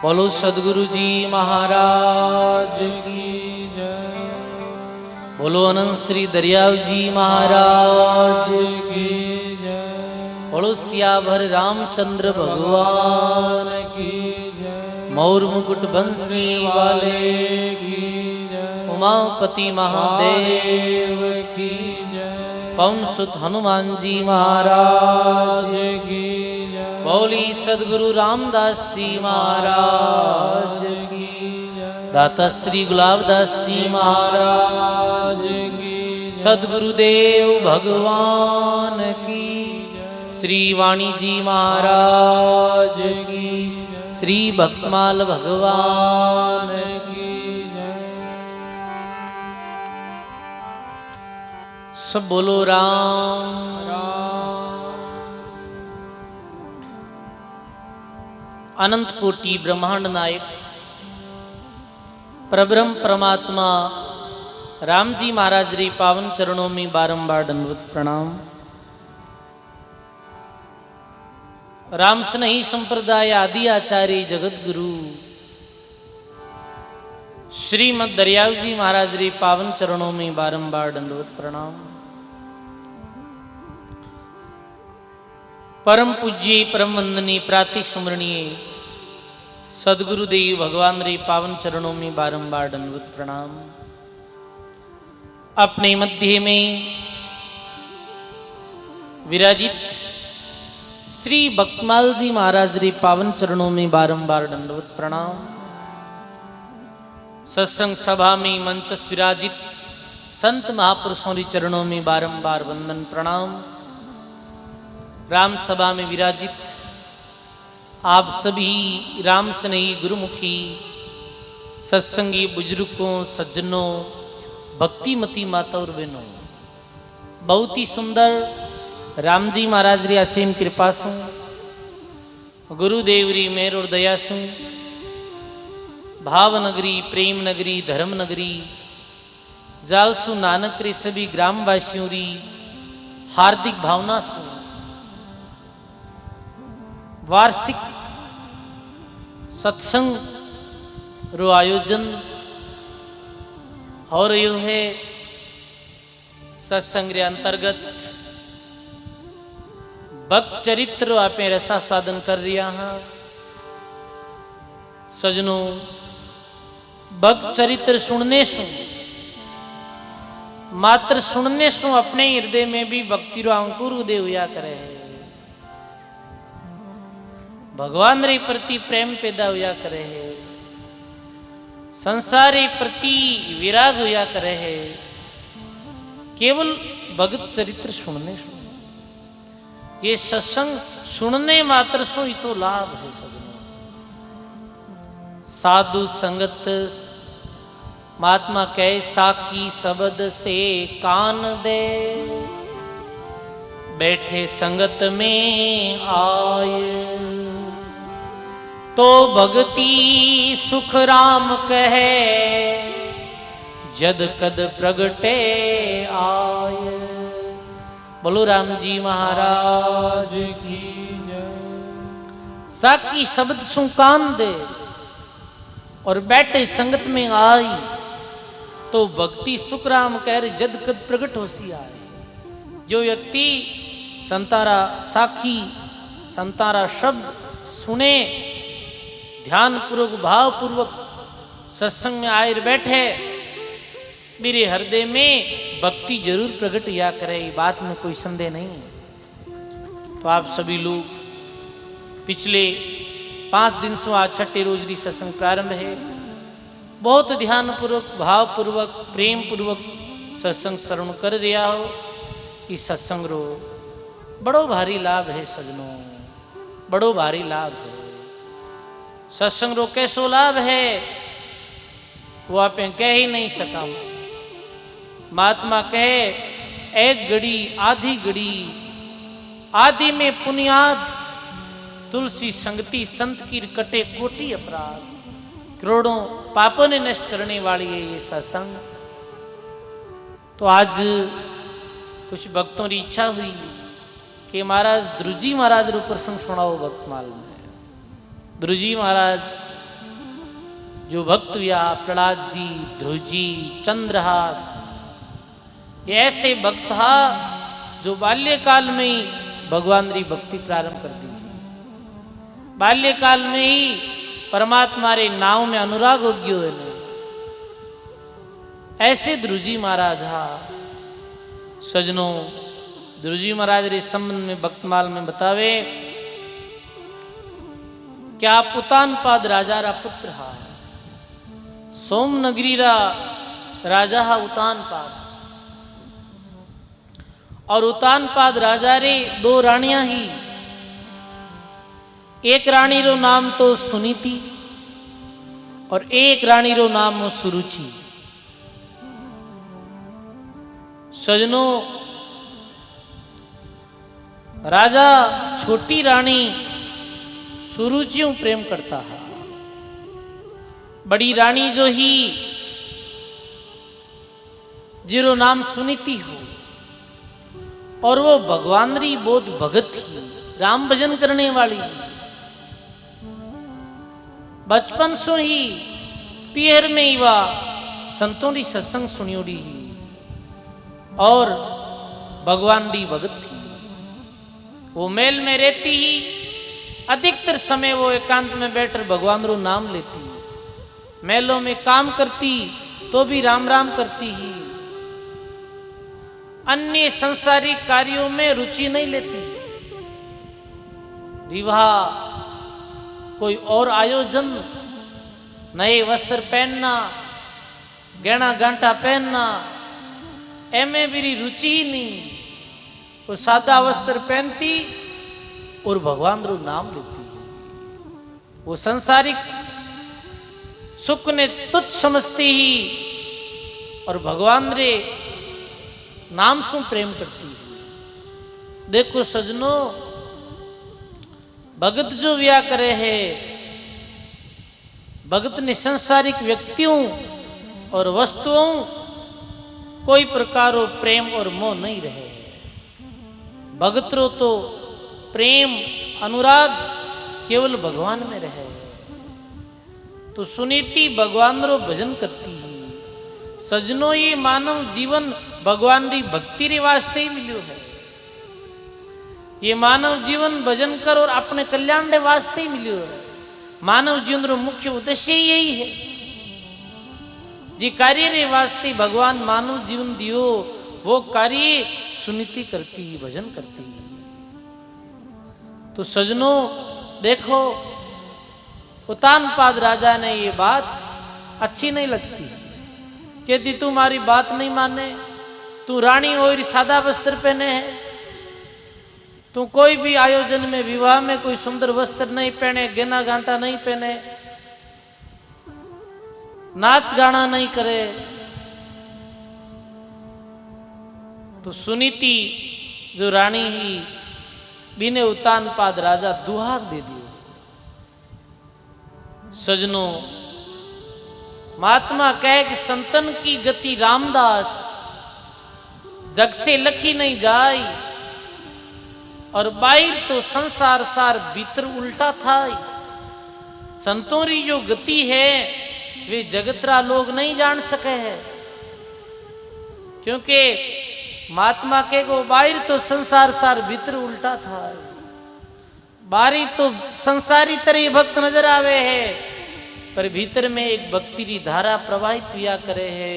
बोलो सदगुरु जी महाराज की जय। बोलो अनंत श्री दरियाव जी महाराज की जय। बोलो सियावर रामचंद्र भगवान की जय। मौर मुकुट बंसी वाले की जय। उमापति महादेव की जय। पवन सुत हनुमान जी महाराज की जय। बोली सदगुरु रामदास जी महाराज की जय। दाता श्री गुलाबदास जी महाराज की जय। सदगुरुदेव भगवान की जय। श्री वाणी जी महाराज की जय। श्री भक्तमाल भगवान की जय। सब बोलो राम राम। अनंत कोटि ब्रह्मांड नायक परब्रह्म परमात्मा राम जी महाराज रे पावन चरणों में बारंबार दंडवत प्रणाम। राम स्नेही संप्रदाय आदि आचार्य जगत गुरु श्रीमद दरियाव जी महाराज रे पावन चरणों में बारंबार दंडवत प्रणाम। परम पूज्य परम वंदनीय प्राति सुमरणीय सदगुरुदेव भगवान रे पावन चरणों में बारंबार दंडवत प्रणाम। अपने मध्य में विराजित श्री भक्तमाल जी महाराज रे पावन चरणों में बारंबार दंडवत प्रणाम। सत्संग सभा में मंचस्थ विराजित संत महापुरुषों रे चरणों में बारंबार वंदन प्रणाम। राम सभा में विराजित आप सभी राम स्नेही गुरुमुखी सत्संगी बुजुर्गों सज्जनों भक्तिमती माता और बहनों, बहुत ही सुंदर राम जी महाराज री असीम कृपा सु गुरुदेव री मेहर और दया सु भाव नगरी प्रेम नगरी धर्म नगरी जालसु नानक रे सभी ग्रामवासियों री हार्दिक भावना से वार्षिक सत्संग रो आयोजन हो रही है। सत्संग रे अंतर्गत भक्त चरित्र आप रसा साधन कर रिया हाँ। सजनों भक्त चरित्र सुनने सु मात्र सुनने सु अपने हृदय में भी भक्ति रो अंकुर उदय हुआ करे है। भगवान रे प्रति प्रेम पैदा हुआ करे है। संसार रे प्रति विराग हुआ करे है। केवल भगत चरित्र सुनने सु ये सत्संग सुनने मात्र सु ही तो लाभ है। सजनों साधु संगत महात्मा कहे साकी शब्द से कान दे बैठे संगत में आए तो भक्ति सुख राम कहे जद कद प्रगटे आए। बोलो राम जी महाराज की जय। साकी शब्द सु कान दे और बैठे संगत में आई तो भक्ति सुख राम कह जद कद प्रगट होसी आए। जो व्यक्ति संतारा साखी संतारा शब्द सुने ध्यान पूर्वक भाव पूर्वक सत्संग में आए बैठे मेरे हृदय में भक्ति जरूर प्रकट या करे, बात में कोई संदेह नहीं। तो आप सभी लोग पिछले 5 दिन से आज छठे रोज री सत्संग प्रारंभ है। बहुत ध्यान पूर्वक भाव पूर्वक प्रेम पूर्वक सत्संग श्रवण कर रिया हो। इस सत्संग रो बड़ो भारी लाभ है सजनों, बड़ो भारी लाभ है। सत्संग रो कैसो लाभ है वो आप कह ही नहीं सका। महात्मा कहे एक घड़ी आधी घड़ी आदि में पुण्याद तुलसी संगति संत की कटे कोटि अपराध। करोड़ों पापों ने नष्ट करने वाली है ये सत्संग। तो आज कुछ भक्तों की इच्छा हुई कि महाराज ध्रुव जी महाराज रो प्रसंग सुनाओ भक्तमाल में। ध्रुव जी महाराज जो भक्त व्याह, प्रहलाद जी, ध्रुव जी, चंद्रहास, ये ऐसे भक्त था जो बाल्यकाल में ही भगवान री भक्ति प्रारंभ कर दी। बाल्यकाल में ही परमात्मा रे नाव में अनुराग हो गयो है। ऐसे ध्रुव जी महाराज हा सजनों, ध्रुव जी महाराज रे संबंध में भक्तमाल में बतावे क्या पुतानपाद राजा रा पुत्र हा, सोमनगरी रा राजा हा उतानपाद। और उतानपाद राजा रे दो रानियां ही, एक रानी रो नाम तो सुनीति और एक रानी रो नाम हो सुरुचि। सजनों, राजा छोटी रानी सुरुचियों प्रेम करता है, बड़ी रानी जो ही जिरो नाम सुनीति हो, और वो भगवान री बोध भगत ही, राम भजन करने वाली। बचपन से ही पियर में ही वा संतों री सत्संग सुनियोड़ी ही और भगवान री भगत थी। वो मेल में रहती ही अधिकतर समय वो एकांत में बैठकर भगवान रो नाम लेती, मेलों में काम करती तो भी राम राम करती ही, अन्य संसारिक कार्यों में रुचि नहीं लेती। विवाह, कोई और आयोजन, नए वस्त्र पहनना, गहना गांठा पहनना, एमे मेरी रुचि ही नहीं। वो सादा वस्त्र पहनती और भगवान रो नाम लेती है। वो संसारिक सुख ने तुच्छ समझती ही और भगवान रे नाम से प्रेम करती है। देखो सजनों, भगत जो व्याह करे है, भगत ने संसारिक व्यक्तियों और वस्तुओं कोई प्रकारो प्रेम और मोह नहीं रहे। भगत रो तो प्रेम अनुराग केवल भगवान में रहे। तो सुनीति भगवान रो भजन करती है। सजनों, ये मानव जीवन भगवान री भक्ति रे वास्ते ही मिलियो है। ये मानव जीवन भजन कर और अपने कल्याण रे वास्ते ही मिलियो है। मानव जीवन रो मुख्य उद्देश्य यही है। जी कार्य रे वास्ते भगवान मानव जीवन दियो, वो कार्य सुनीति करती ही, भजन करती ही। तो सजनों देखो, उतानपाद राजा ने ये बात अच्छी नहीं लगती, कहती तू हमारी बात नहीं माने, तू रानी और सादा वस्त्र पहने है, तू कोई भी आयोजन में, विवाह में कोई सुंदर वस्त्र नहीं पहने, गहना गांठा नहीं पहने, नाच गाना नहीं करे। तो सुनीति जो रानी ही बिने उतानपाद राजा दुहाक दे दियो। सजनों, महात्मा कहे कि संतन की गति रामदास, जग से लखी नहीं जाई, और बाहर तो संसार सार भीतर उल्टा था। संतों री जो गति है वे जगतरा लोग नहीं जान सके है, क्योंकि महात्मा के को बाहर तो संसार सार भीतर उल्टा था। बाहरी तो संसारी तरह भक्त नजर आवे है, पर भीतर में एक भक्ति री धारा प्रवाहित हुआ करे है,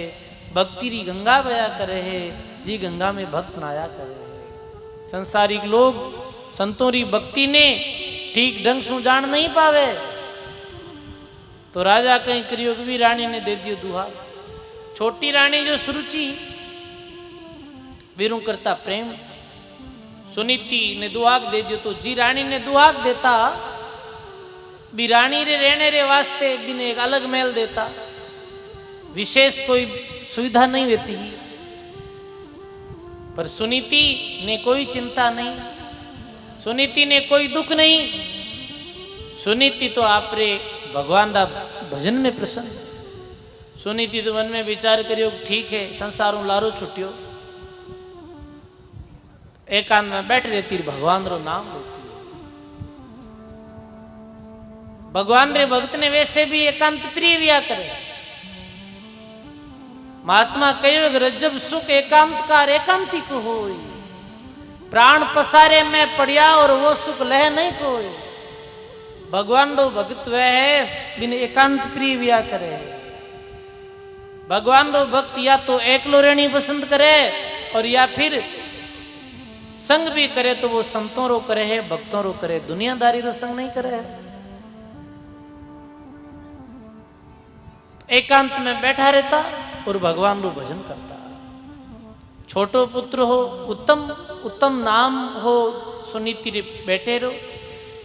भक्ति री गंगा बया करे है, जी गंगा में भक्त नाया करे है। संसारिक लोग संतों री भक्ति ने ठीक ढंग से जान नहीं पावे। तो राजा कहीं करियो कि भी रानी ने दे दियो दुहा। छोटी रानी जो सुरुचि वीरों करता प्रेम, सुनीति ने दुहाक दे दियो। तो जी रानी ने दुहाक देता, भी रानी रे रहने रे वास्ते भी ने एक अलग महल देता, विशेष कोई सुविधा नहीं देती ही। पर सुनीति ने कोई चिंता नहीं, सुनीति ने कोई दुख नहीं। सुनीति तो आप रे भगवान रा भजन में प्रसन्न। सुनीति तो मन में विचार करियो ठीक है, संसारों लारो छुट्टियो, एकांत में बैठ रहती, भगवान रो नाम लेती। भगवान रे भक्त ने वैसे भी एकांत प्रिय व्या करे। महात्मा कहो रज्जब सुख एकांतकार एकांतिक होई, प्राण पसारे में पड़िया और वो सुख लह नहीं कोई। भगवान रो भक्त वह है बिन एकांत प्रिय व्या करे। भगवान रो भक्त या तो एकलो रहनी पसंद करे और या फिर संग भी करे तो वो संतों रो करे है, भक्तों रो करे, दुनियादारी रो संग नहीं करे है। एकांत में बैठा रहता और भगवान रो भजन करता। छोटो पुत्र हो उत्तम उत्तम नाम हो सुनीति रे बैठे रो।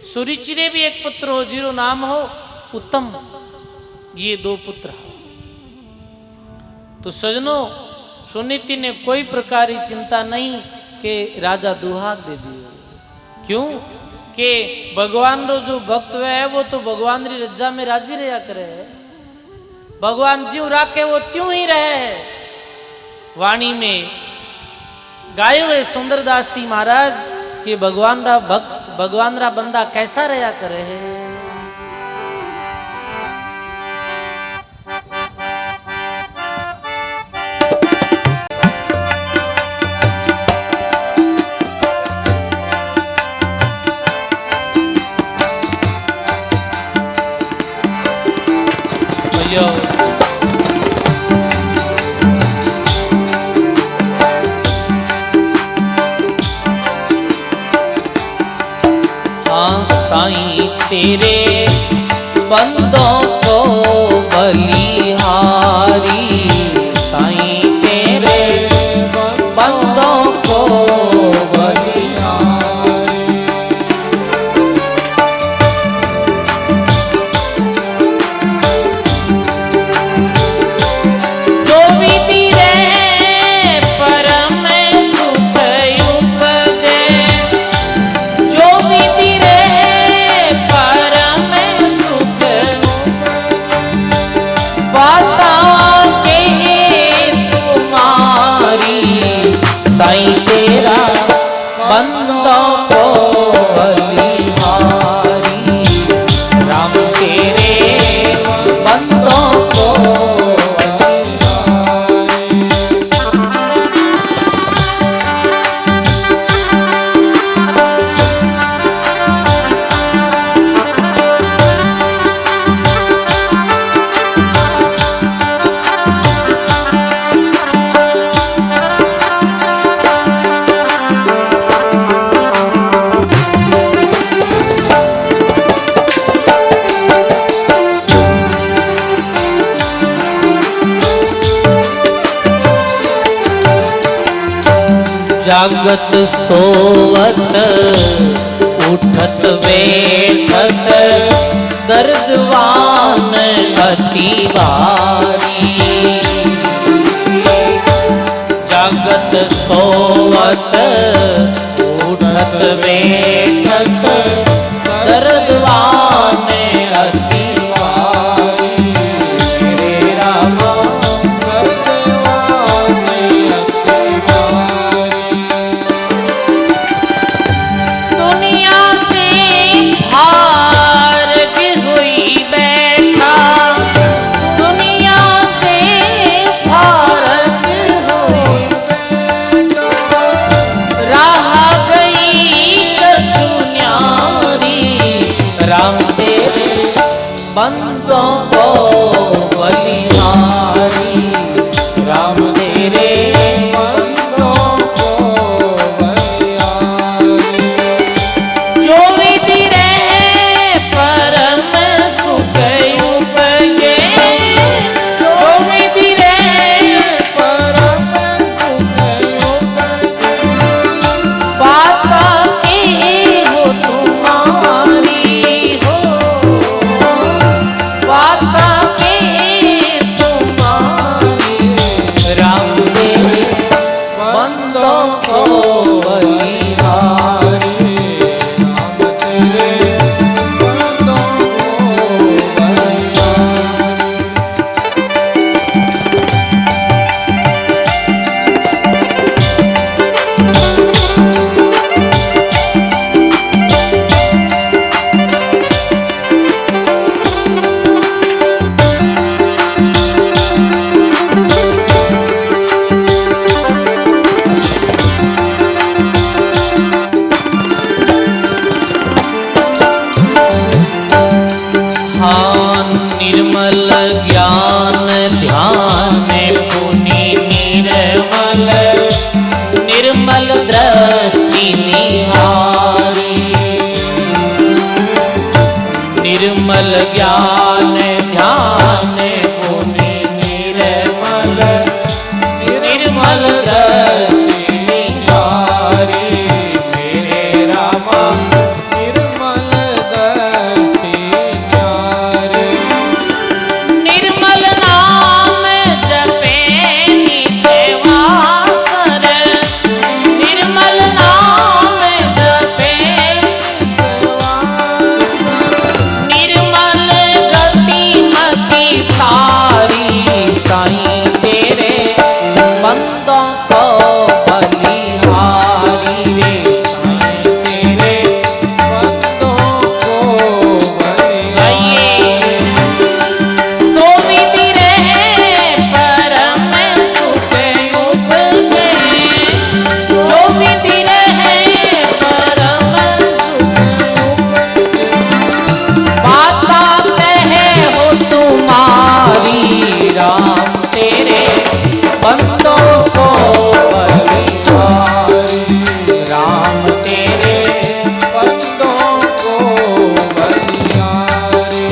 सुरुचि रे भी एक पुत्र हो जीरो नाम हो उत्तम, ये दो पुत्र। तो सजनों सुनीति ने कोई प्रकार की चिंता नहीं कि राजा दुहाक दे दियो। क्यों कि भगवान रो जो भक्त है वो तो भगवान री रज्जा में राजी रहा करे। भगवान ज्यों राखे वो त्यों ही रहे। वाणी में गायो है सुंदरदास जी महाराज कि भगवान रा भक्त भगवान रा बंदा कैसा रहा करे है। हाँ साईं तेरे बंदों को बलिहारी, साईं तेरे बंदों को बलिहारी। जो विधि रे परम सुख उपजे, जो विधि रे परम सुख बाता के तुम्हारी, साईं तेरा बंदों को बलिहारी, राम तेरे बंदों को जागत सोवत उठत बैठत दर्दवान अति भारी। जागत सोवत उठत बैठत दर्दवान अति भारी। रे राम दर्दवान अति भारी। दुनिया से भार्ग हुई बैठा, दुनिया से भार्ग हुई राह गई कछु न्यारी। राम तेरे बंदों को बलिहारी, राम तेरे बंदों को बलिहारी। जो विधि रे परम सुख उपजे, जो विधि रे परम सुख उपजे, बाता की हो तुम्हारी हो, बाता की तुम्हारी। निर्मल ज्ञान ध्यान पुनि निर्मल निर्मल दृष्टि निहारी। निर्मल ज्ञान ध्यान पुनि निर्मल निर्मल दृष्टि निहारी। मेरे रामा निर्मल दृष्टि न्यारे। निर्मल नाम जपे सेवा सर। निर्मल नाम जपे निर्मल गति मति सारी। साईं तेरे बंदों को बलिहारी रे। साईं तेरे बंदों को आइए सो विधि रहे परम सुख उपजे। जो विधि रहे परम बाता कहे हो तुम्हारी। राम तेरे बंदों को बलिहारी। राम तेरे बंदों को बलिहारी।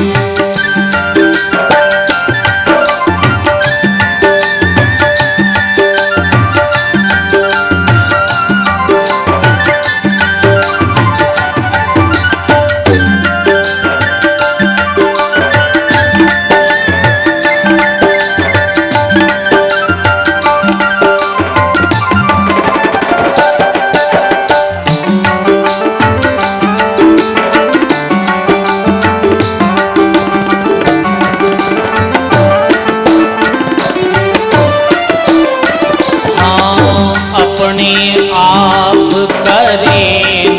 हाँ अपने आप करे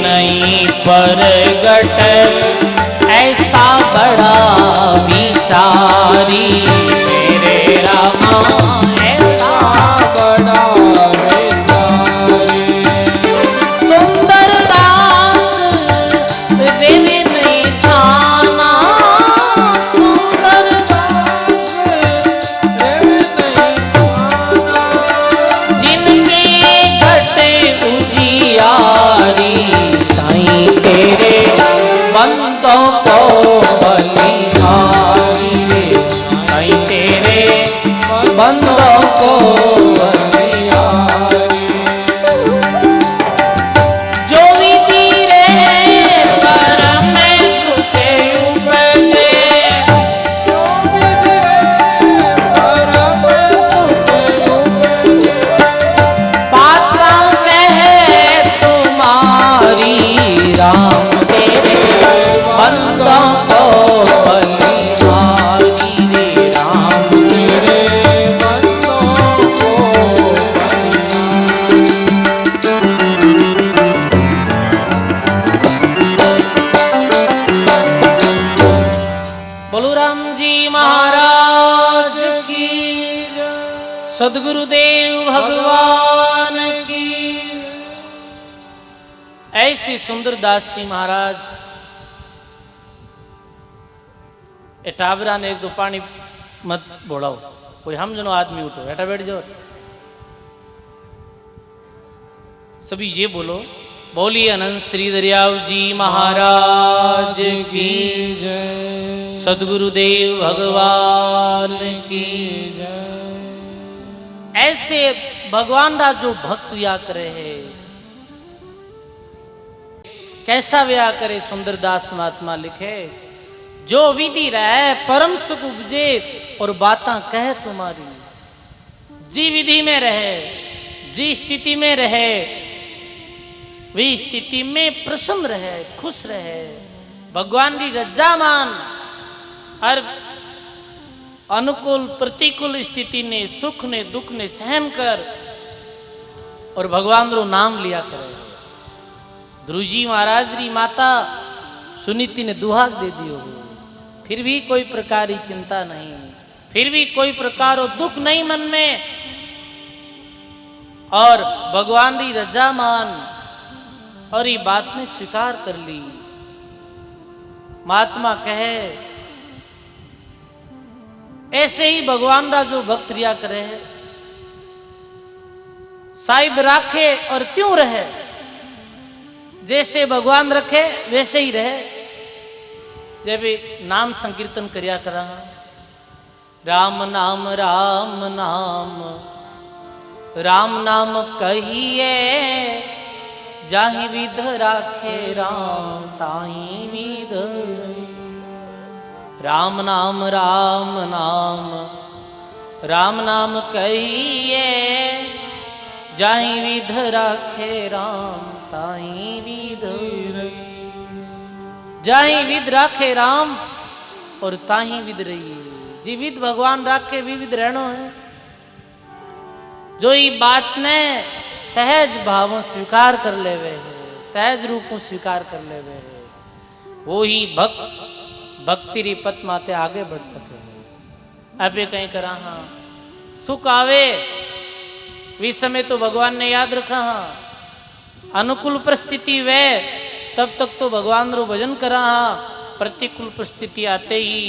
नहीं परगट। ऐसा बड़ा विचारी। मेरे रामा ऐसा बड़ा बेचारे। सुंदर दास रे नहीं जाना। सुंदर दास जिनके घटे उजियारी। साईं तेरे बंदों को बलिहारी रे। साईं तेरे बंदों को बलिहारी। जो विधि रहे परम सुख उपजे। जो विधि रहे परम सुख उपजे। बाता कहे तुम्हारी। राम तेरे बंदों को बलिहारी रे। राम मेरे बंदों को बोलो राम जी महाराज की। सदगुरुदेव भगवान की। ऐसे सुंदर दास जी महाराज ए टाबरा ने एक दो पानी मत बोलाओ। कोई हम जनो आदमी उठो बेटा बैठ जाओ। सभी ये बोलो बोलिए अनंत श्री दरियाव जी महाराज की जय। सदगुरुदेव भगवान की जय। ऐसे भगवान रा जो भक्त व्या करे है कैसा व्या करे। सुंदरदास महात्मा लिखे जो विधि रहे परम सुख उपजे और बाता कहे तुम्हारी। जी विधि में रहे जी स्थिति में रहे वे स्थिति में प्रसन्न रहे खुश रहे। भगवान की रजा मान और अनुकूल प्रतिकूल स्थिति ने सुख ने दुख ने सहन कर और भगवान रो नाम लिया करे। ध्रुवजी महाराज री माता सुनीति ने दुहाक दे दियो। फिर भी कोई प्रकार की चिंता नहीं। फिर भी कोई प्रकार दुख नहीं मन में। और भगवान री रजा मान और ये बात ने स्वीकार कर ली। महात्मा कहे ऐसे ही भगवान रा जो भक्त रिया करे है, साहिब राखे और त्यों रहे, जैसे भगवान रखे वैसे ही रहे। जब नाम संकीर्तन करिया करा, राम नाम राम नाम राम नाम कहिए, जाहि विध राखे राम ताहि विध। राम नाम राम नाम राम नाम कहिए, जाहि विध राखे राम ताहि विध। जाहि विध राखे राम और ताहि विध रही। जी विध भगवान राखे विविध रहनो है। जो ये बात ने सहज भावों स्वीकार कर लेवे है, सहज रूपों स्वीकार कर लेवे है, वो ही भक्त भक्ति री पथ माते आगे बढ़ सके। अबे कहीं करा हाँ सुख आवे इस समय तो भगवान ने याद रखा, हाँ अनुकूल परिस्थिति वे तब तक तो भगवान रो भजन करा, हाँ प्रतिकूल परिस्थिति आते ही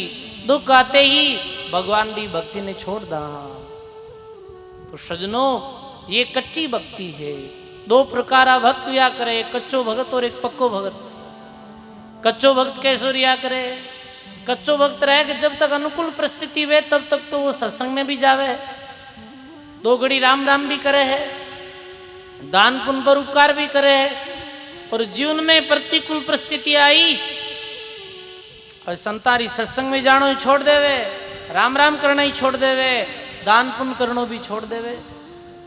दुख आते ही भगवान की भक्ति ने छोड़ दा। तो सजनों ये कच्ची भक्ति है। दो प्रकार भक्त या करे, एक कच्चो भगत और एक पक्को भगत। कच्चो भक्त कैसो रिया करे? कच्चो भक्त रहे कि जब तक अनुकूल परिस्थिति वे तब तक तो वो सत्संग में भी जावे, दो घड़ी राम राम भी करे है, दान पुण्य पर उपकार भी करे है, और जीवन में प्रतिकूल परिस्थिति आई और संतारी सत्संग में जानो ही छोड़ देवे, राम राम करना ही छोड़ देवे, दान पुण्य करनो भी छोड़ देवे।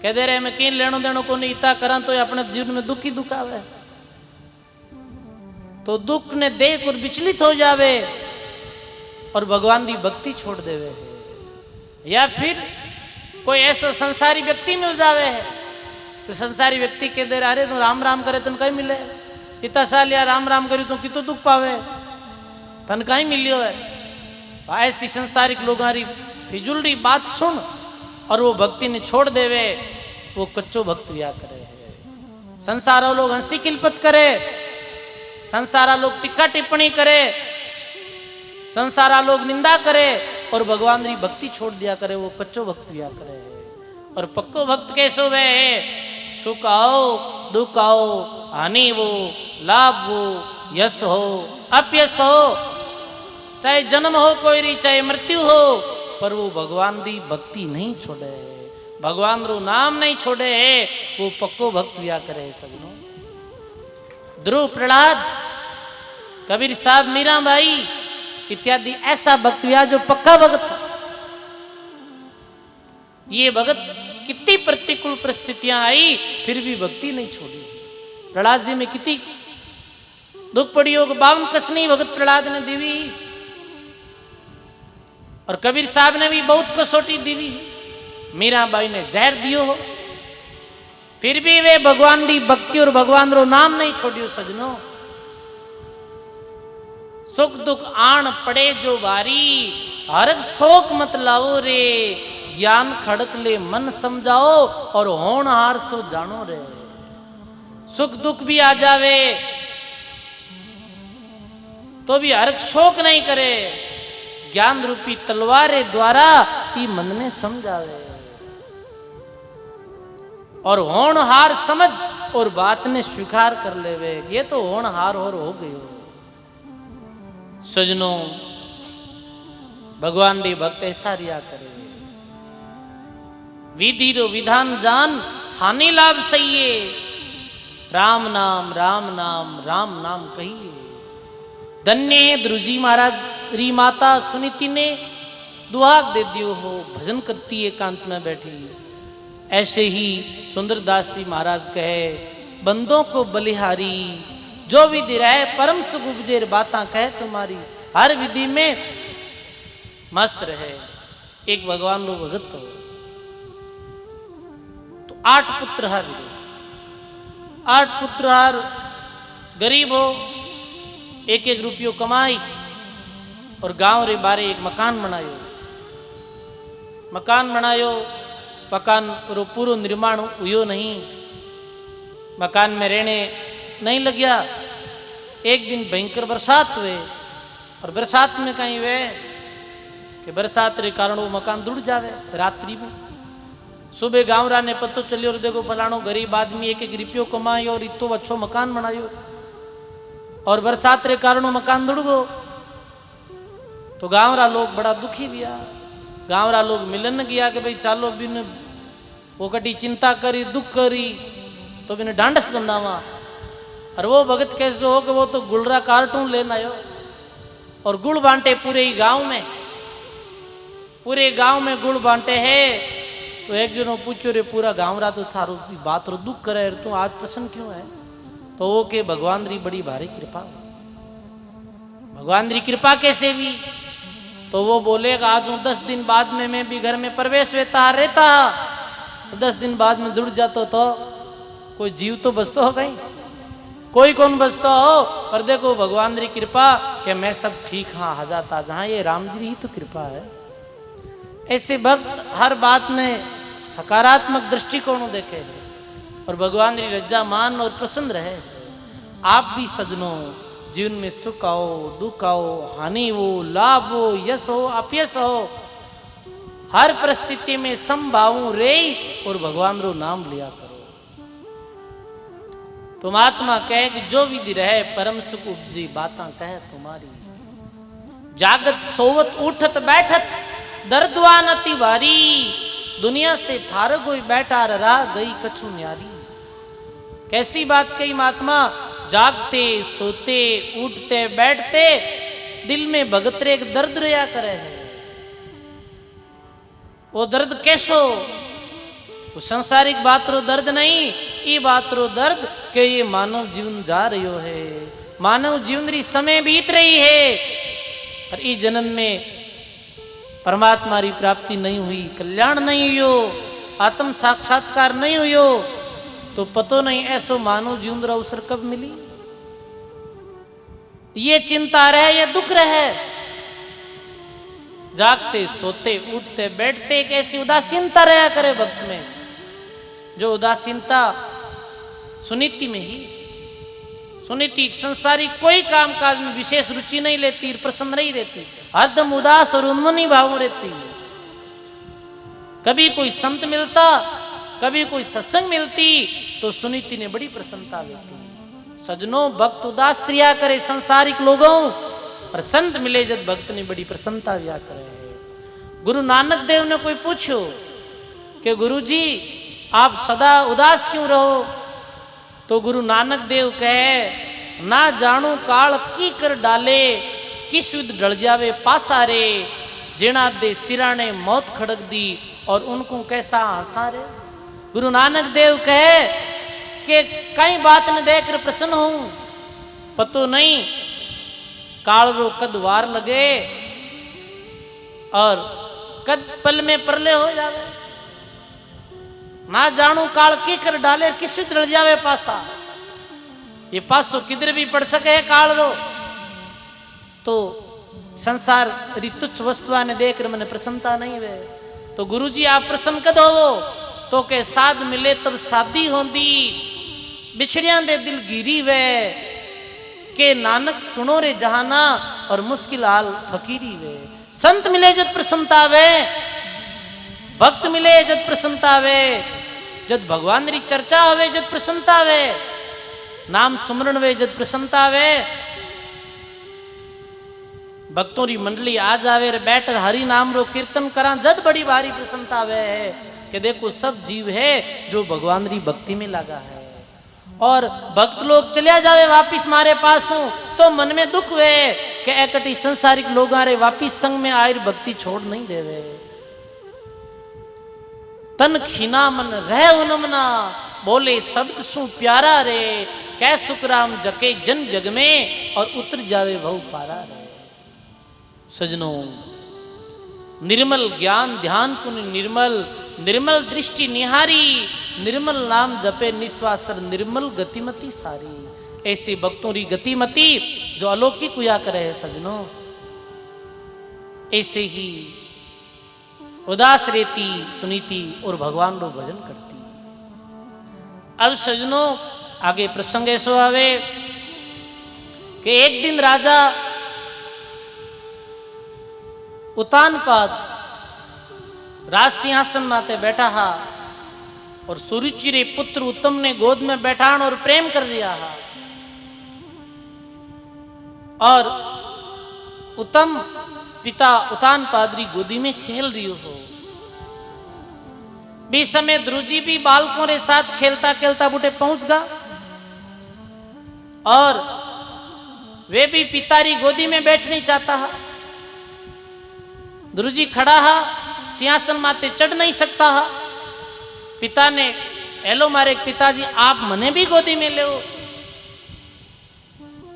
कह दे रहे मैं कहीं लेनो देनो को नहीं इता करा तो अपने जीवन में दुख ही दुख आवे। तो दुख ने देख और विचलित हो जावे और भगवान की भक्ति छोड़ देवे है। या फिर कोई ऐसा संसारी व्यक्ति मिल जावे है तो संसारी व्यक्ति के दे रहे तुम राम राम करे तन कहीं मिले, इतना साल या राम राम करी तो कितो दुख पावे, तन कहीं मिलियो है। ऐसी संसारिक लोगारी फिजूल बात सुन और वो भक्ति ने छोड़ देवे, वो कच्चो भक्त या करे है। संसार लोग हंसी किलपत करे, संसारा लोग टिक्का टिप्पणी करे, संसारा लोग निंदा करे और भगवान की भक्ति छोड़ दिया करे, वो कच्चो भक्त या करे है। और पक्को भक्त कैसो वे, सुख आओ दुख आओ, हानि वो लाभ वो, यश हो अपयश हो, चाहे जन्म हो कोई री चाहे मृत्यु हो, पर वो भगवान की भक्ति नहीं छोड़े, भगवान रो नाम नहीं छोड़े, वो पक्को भक्त या करे। सबनो ध्रुव प्रहलाद कबीर साहब मीराबाई इत्यादि ऐसा भक्त या जो पक्का भगत था। ये भगत कितनी प्रतिकूल परिस्थितियां आई फिर भी भक्ति नहीं छोड़ी। प्रहलाद जी में कितनी दुख पड़ी होगा, 52 कसनी भगत प्रहलाद ने दीवी, और कबीर साहब ने भी बहुत कसौटी दीवी। मीराबाई ने जहर दियो हो फिर भी वे भगवान की भक्ति और भगवान रो नाम नहीं छोड़ियो। सजनों सुख दुख आन पड़े जो बारी, हरक शोक मत लाओ रे, ज्ञान खड़क ले मन समझाओ और होनहार सो जानो रे। सुख दुख भी आ जावे तो भी हरक शोक नहीं करे, ज्ञान रूपी तलवारे द्वारा ही मन ने समझावे और होनहार समझ और बात ने स्वीकार कर लेवे। ये तो होनहार और हो गयो। सजनों भगवान री भक्त ऐसा रिया करे, विधि रो विधान जान, हानि लाभ सहिए, राम नाम राम नाम राम नाम कहिए। धन्य है ध्रुजी महाराज री माता सुनीति ने दुहाक दे दियो हो, भजन करती एकांत में बैठी। ऐसे ही सुंदरदास जी महाराज कहे, बंदों को बलिहारी जो विधि रहे, परम सुख उपजेर बातां कहे तुम्हारी। हर विधि में मस्त रहे। एक भगवान रो भगत हो तो 8 पुत्र हर, 8 पुत्र हर गरीब हो, एक एक रुपयो कमाई और गांव रे बारे एक मकान बनायो। मकान बनायो, मकान रो पूरो निर्माण हुयो नहीं, मकान में रहने नहीं लग्या। एक दिन भयंकर बरसात हुए और बरसात में कहीं वे कि बरसात रे कारण वो मकान दुड़ जावे रात्रि में। सुबह गांवरा ने पतो चलियो और देखो फलाणो गरीब आदमी एक एक रुपयो कमायो और इतो अच्छो मकान बनायो और बरसात रे कारण वो मकान दुड़ गो। तो गांवरा लोग बड़ा दुखी हुआ। गांवरा लोग मिलन गया कि भाई चालो बिन वो कटी चिंता करी दुख करी तो बिन डांडस बंदावा। और वो भगत कैसे हो कि वो तो गुलरा कार्टून लेना आयो और गुड़ बांटे पूरे ही गांव में, पूरे गांव में गुड़ बांटे है। तो एक जनो पूछो रे पूरा गांव रा तो थारो बात रो दुख करे तू आज प्रसन्न क्यों है? तो वो के भगवान री बड़ी भारी कृपा। भगवान री कृपा कैसे भी? तो वो बोलेगा आज 10 दिन बाद में मैं भी घर में प्रवेश रहता तो 10 दिन बाद में जुड़ जाता तो कोई जीव तो बचता हो भाई, कोई कौन बचता हो। पर देखो भगवान री कृपा कि मैं सब ठीक हाँ हजाता जहां ये राम जी ही तो कृपा है। ऐसे भक्त हर बात में सकारात्मक दृष्टिकोण देखे और भगवान री रज्जा मान और प्रसन्न रहे। आप भी सजनों जीवन में सुख आओ दुख आओ हानि हो लाभ हो यश हो अपयश हो हर परिस्थिति में समभाव रे और भगवान रो नाम लिया करो। तुम आत्मा कहे कि जो विधि रहे परम सुख उपजी बाता कहे तुम्हारी। जागत सोवत उठत बैठत दर्दवा नती भारी दुनिया से फारग हुई बैठा रहा गई कछु न्यारी। कैसी बात कही महात्मा? जागते सोते उठते बैठते दिल में भगत रे एक दर्द रहा करे है। वो दर्द कैसो? वो संसारिक बात रो दर्द नहीं, ये बात रो दर्द कि ये मानव जीवन जा रही है, मानव जीवन री समय बीत रही है और इस जन्म में परमात्मा री प्राप्ति नहीं हुई, कल्याण नहीं हुयो, आत्म साक्षात्कार नहीं हुयो तो पतो नहीं ऐसो मानव जीवन रा अवसर कब मिली। ये चिंता रहे ये दुख रहे। जागते सोते उठते बैठते एक ऐसी उदासीनता रहा करे भक्त में, जो उदासीनता सुनीति में ही, सुनीति संसारी कोई काम काज में विशेष रुचि नहीं लेती, प्रसन्न नहीं रहती, हरदम उदास और उन्मनी भाव रहती है। कभी कोई संत मिलता कभी कोई सत्संग मिलती तो सुनीति ने बड़ी प्रसन्नता लेती। सजनों भक्त उदास रिया करे संसारिक लोगों और संत मिले जब भक्त ने बड़ी प्रसन्नता रिया करे। गुरु नानक देव ने कोई पूछो कि गुरु जी आप सदा उदास क्यों रहो? तो गुरु नानक देव कहे ना जानू काल की कर डाले किस विध डल जावे पासा रे जेना दे सिराने मौत खड़क दी और उनको कैसा हंसा रे। गुरु नानक देव कहे कि कई बात ने देखकर प्रसन्न हूं, पतो नहीं काल रो कद वार लगे और कद पल में परले हो जावे। ना जानू काल की कर डाले किस विध डल जावे पासा। ये पासो किधर भी पड़ सके है काल रो। तो संसार री तुच्छ वस्तुआ ने देखकर मैंने प्रसन्नता नहीं वे। तो गुरुजी आप प्रसन्न कद होवो? तो के साध मिले तब शादी होंदी बिछड़िया दे दिल गिरी वे के नानक सुनो रे जहाना और मुश्किल हाल फकीरी वे। संत मिले जद प्रसन्नता वे, भक्त मिले जद प्रसन्नता वे, जद भगवान री चर्चा होवे जद प्रसन्नता वे, नाम सुमरण वे जद प्रसन्नता वे, भक्तों री मंडली आ जावे रे बैठर हरि नाम रो कीर्तन करा जद बड़ी भारी प्रसन्नता वे है कि देखो सब जीव है जो भगवान री भक्ति में लगा है। और भक्त लोग चलिया जावे वापिस मारे पास तो मन में दुख वे कि एकटी संसारिक लोग रे वापिस संग में आयर भक्ति छोड़ नहीं देवे। तन खीना मन रह उनमना बोले शब्द सु प्यारा रे कै सुखराम जके जन जग में और उतर जावे भव पारा रे। सजनों निर्मल ज्ञान ध्यान पुण्य निर्मल निर्मल दृष्टि निहारी निर्मल नाम जपे निस्वास्त्र निर्मल गतिमति सारी। ऐसे भक्तों री गतिमति जो अलौकिक हुआ करे है सजनों। ऐसे ही उदास रहती सुनीति और भगवान रो भजन करती। अब सजनों आगे प्रसंग ऐसो आवे कि एक दिन राजा उतानपाद राज सिंहासन माते बैठा हा और सुरुचि रे पुत्र उत्तम ने गोद में बैठाण और प्रेम कर रिया हा। और उत्तम पिता उतानपाद री गोदी में खेल रियो हो। भी समय ध्रुव जी भी बालकों रे साथ खेलता खेलता बुटे पहुंच गा और वे भी पिता री गोदी में बैठनी चाहता हा। ध्रुव जी खड़ा हा, सिंहासन माते चढ़ नहीं सकता हा। पिता ने हेलो मारे पिताजी आप मने भी गोदी में ले।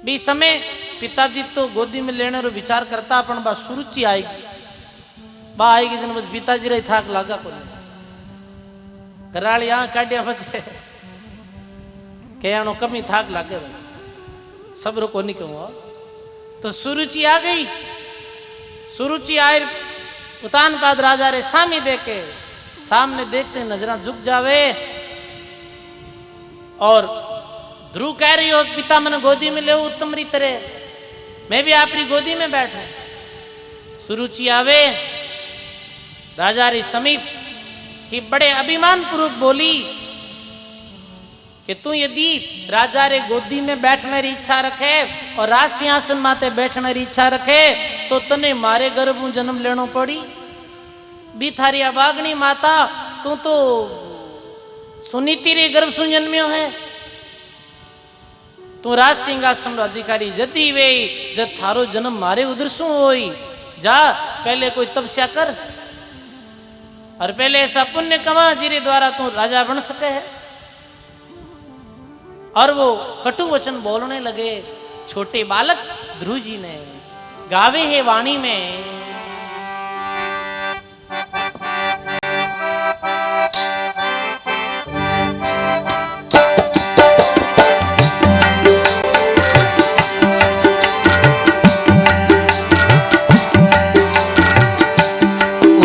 भी समय पिताजी तो गोदी में लेने रो विचार करता पण बा सुरुचि आएगी, बा आएगी जन बस पिताजी रे थाक लागा को कराली आ काढ़िया बचे कयाणो कमी थाक लागे भाई सब्र को नहीं कहूँ। तो सुरुचि आ गई। सुरुचि आए उतानपाद राजा रे सामी देखे, सामने देखते नजरा झुक जावे और ध्रुव कह रही हो पिता मैंने गोदी में ले उत्तम री तरह, मैं भी आपरी गोदी में बैठू। सुरुचि आवे राजा रे समीप कि बड़े अभिमान पूर्वक बोली कि तू यदि राजा रे गोदी में बैठने री इच्छा रखे और राज सिंहासन माते बैठने री इच्छा रखे तो तने मारे गर्भ जन्म लेनो पड़ी। भी थारी अभागनी माता तू तो सुनीति रे गर्भ सु जन्मियो है। तू राज सिंहासन रो अधिकारी जदी वे जब थारो जन्म मारे उधर सु होई, जा पहले कोई तपस्या कर और पहले ऐसा पुण्य कमा जिरे द्वारा तू राजा बन सके है। और वो कटु वचन बोलने लगे। छोटे बालक ध्रुव जी ने गावे है वाणी में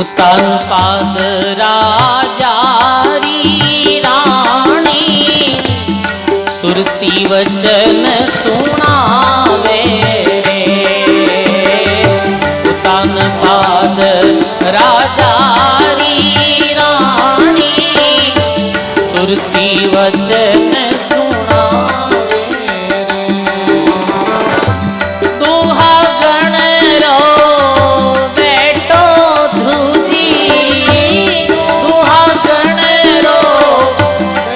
उतानपाद राजा री रानी सुरसी वचन सुनावे रे। उतानपाद राजा री रानी सुरसी वचन सुनावे रे। दुहा गण रो बेटो ध्रुव जी, दुहा गण रो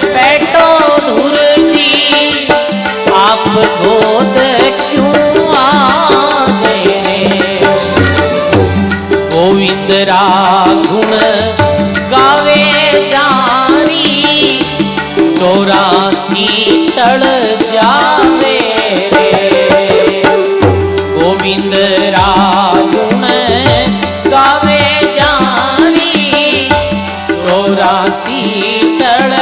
बेटो ध्रुव जी, आप गोद क्यों आ गए रे। गोविंद रागुण गावे जानी 84 टल जावे रे। गोविंद रागुण गावे जानी 84 टल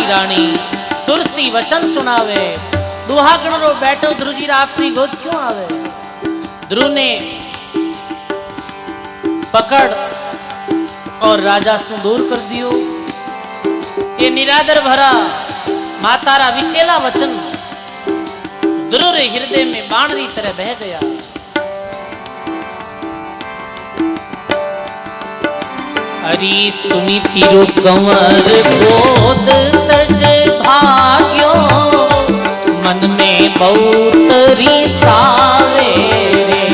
रानी सुरसी वचन सुनावे। दुहागण रो बैठो ध्रुव जी आपनी गोद क्यों आवे। ध्रुव ने पकड़ और राजा सु दूर कर दियो। ये निरादर भरा मातारा विशेला वचन ध्रुव रे हृदय में बाण री तरह बह गया। हरी सुनी तिरु कंवर गोद तज भाग्यो मन में बहुत रिसावे रे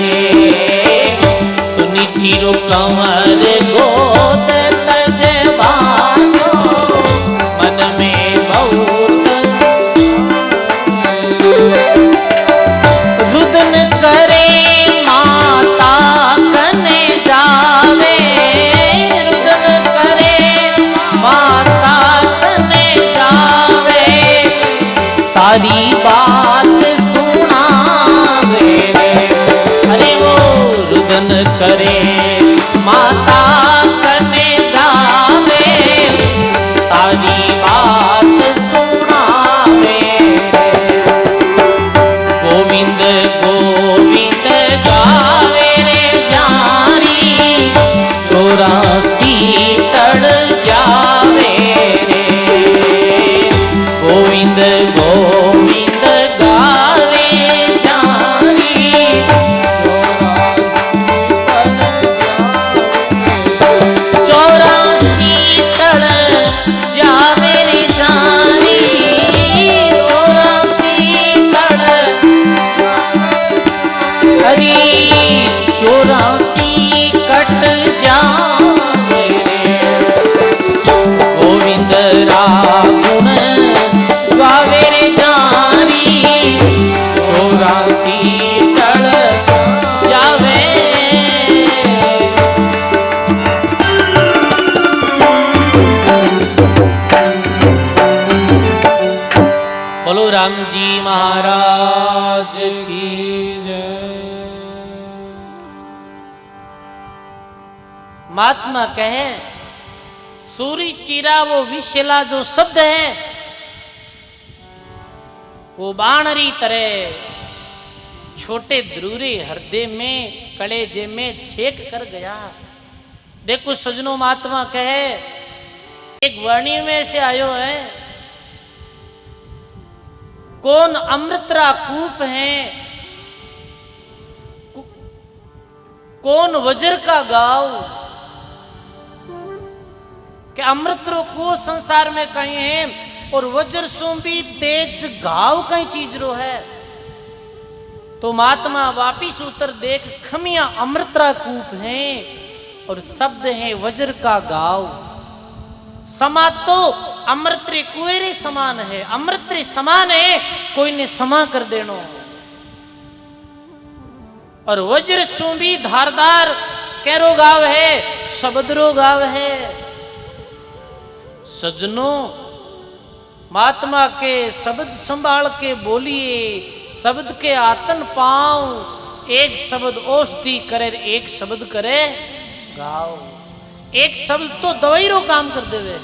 सुनी तिरु कंवर गोद तज भाग्यो मन में बहुत रुदन करे माता कने जावे रुदन करे माता कने जावे सारी बात सुनावे रे अरे वो रुदन करे माता कने जावे सारी बात सुनावे रे गोविंद गोविंद गावे रे जारी 84 तड़ जावे रे गोविंद गोविंद गावे जारी 84 तड़ जावे रे जारी 84 तड़ हरी 84 कट जावे रे गोविंद रागुण गावे रे जारी 84 टल जावे बोलो राम जी महाराज की महात्मा कहे सूरी चीरा वो विषैला जो शब्द है वो बाणरी तरह छोटे द्रूरे हृदय में कलेजे में छेक कर गया। देखो सजनों महात्मा कहे एक वाणी में से आयो है कौन अमृतरा कूप है कौन वज्र का गाँव कि अमृत रो को संसार में कहीं है और वज्र सो भी तेज घाव कहीं चीज रो है। तो महात्मा वापिस उतर देख खमिया अमृतरा कूप है और शब्द है वज्र का गाव समा तो अमृत रे कुएरे समान है अमृत रे समान है कोई ने समा कर देनो और वज्र सो भी धारदार कैरो गाव है शब्द रो गाव है। सजनों महात्मा के शब्द संभाल के बोलिए शब्द के आतन पाओ एक शब्द औषधि करे एक शब्द करे गाओ एक शब्द तो दवाई रो काम कर देवे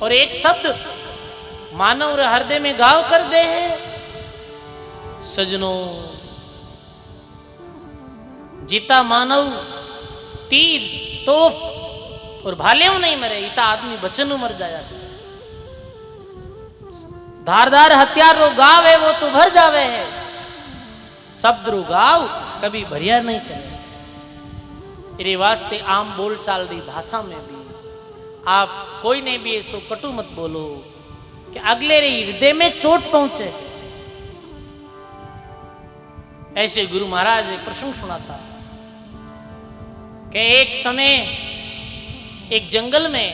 और एक शब्द मानव रे हृदय में गाव कर दे है। सजनों जीता मानव तीर तोप और भालेव नहीं मरे इता आदमी बचन मर जाया धारदार हथियार रो गाव है वो तो भर जावे है शब्द रो गाव कभी भरिया नहीं करे। इरे वास्ते आम बोल चाल दी भाषा में भी आप कोई ने भी ऐसो कटु मत बोलो कि अगले रे हृदय में चोट पहुंचे। ऐसे गुरु महाराज एक प्रसंग सुनाता कि एक समय एक जंगल में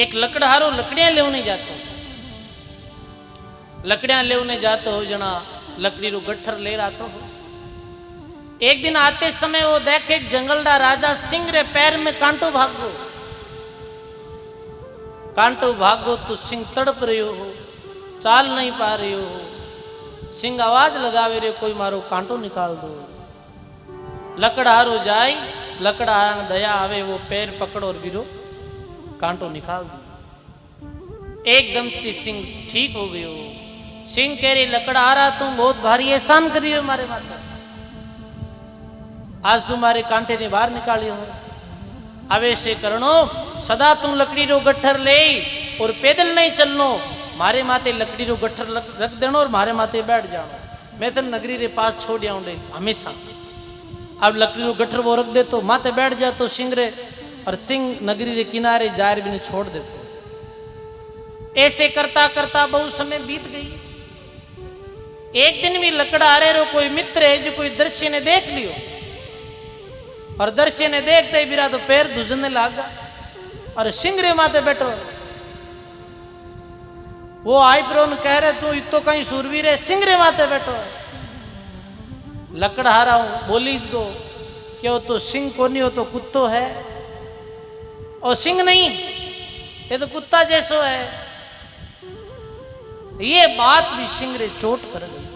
एक लकड़हारो लकड़ियां लेने जाते हो जना लकड़ी रो गट्ठर ले रहा तो एक दिन आते समय वो देखे एक जंगलदा राजा सिंह रे पैर में कांटो भागो तो सिंह तड़प रहे हो चाल नहीं पा रहे हो सिंह आवाज लगावे रे कोई मारो कांटो निकाल दो। लकड़हारो जाए लकड़हारा ने दया आवे वो पैर पकड़ और बिरो कांटो निकाल दो। एकदम से सिंह ठीक हो गयो। सिंह कह रही लकड़हारा तुम बहुत भारी एहसान करियो हमारे माथे आज तुम्हारे कांटे ने बाहर निकालियो हो अवे से करनो सदा तुम लकड़ी रो गट्ठर ले और पैदल नहीं चलनो मारे माते लकड़ी रो गट्ठर रख देनो और मारे माते बैठ जाओ मैं तो नगरी रे पास छोड़ आऊंगे हमेशा अब लकड़ी रो गठर वो रख दे तो माथे बैठ जा तो सिंह रे और सिंह नगरी रे किनारे जार भी ने छोड़ देते। ऐसे करता करता बहुत समय बीत गई। एक दिन भी लकड़ा आ रो कोई मित्र है जो कोई दृश्य ने देख लियो और दृश्य ने देखते ही बिरा तो पैर धुजने लागा और सिंह रे माथे बैठो। वो आई प्रो कह रहे तू इतो कहीं सूरवीर है, सिंह रे माथे बैठो है। लकड़हारा हूं बोली इसको क्यों तो सिंह को नहीं हो तो कुत्तो है और सिंह नहीं ये तो कुत्ता जैसो है। ये बात भी सिंह रे चोट कर गई।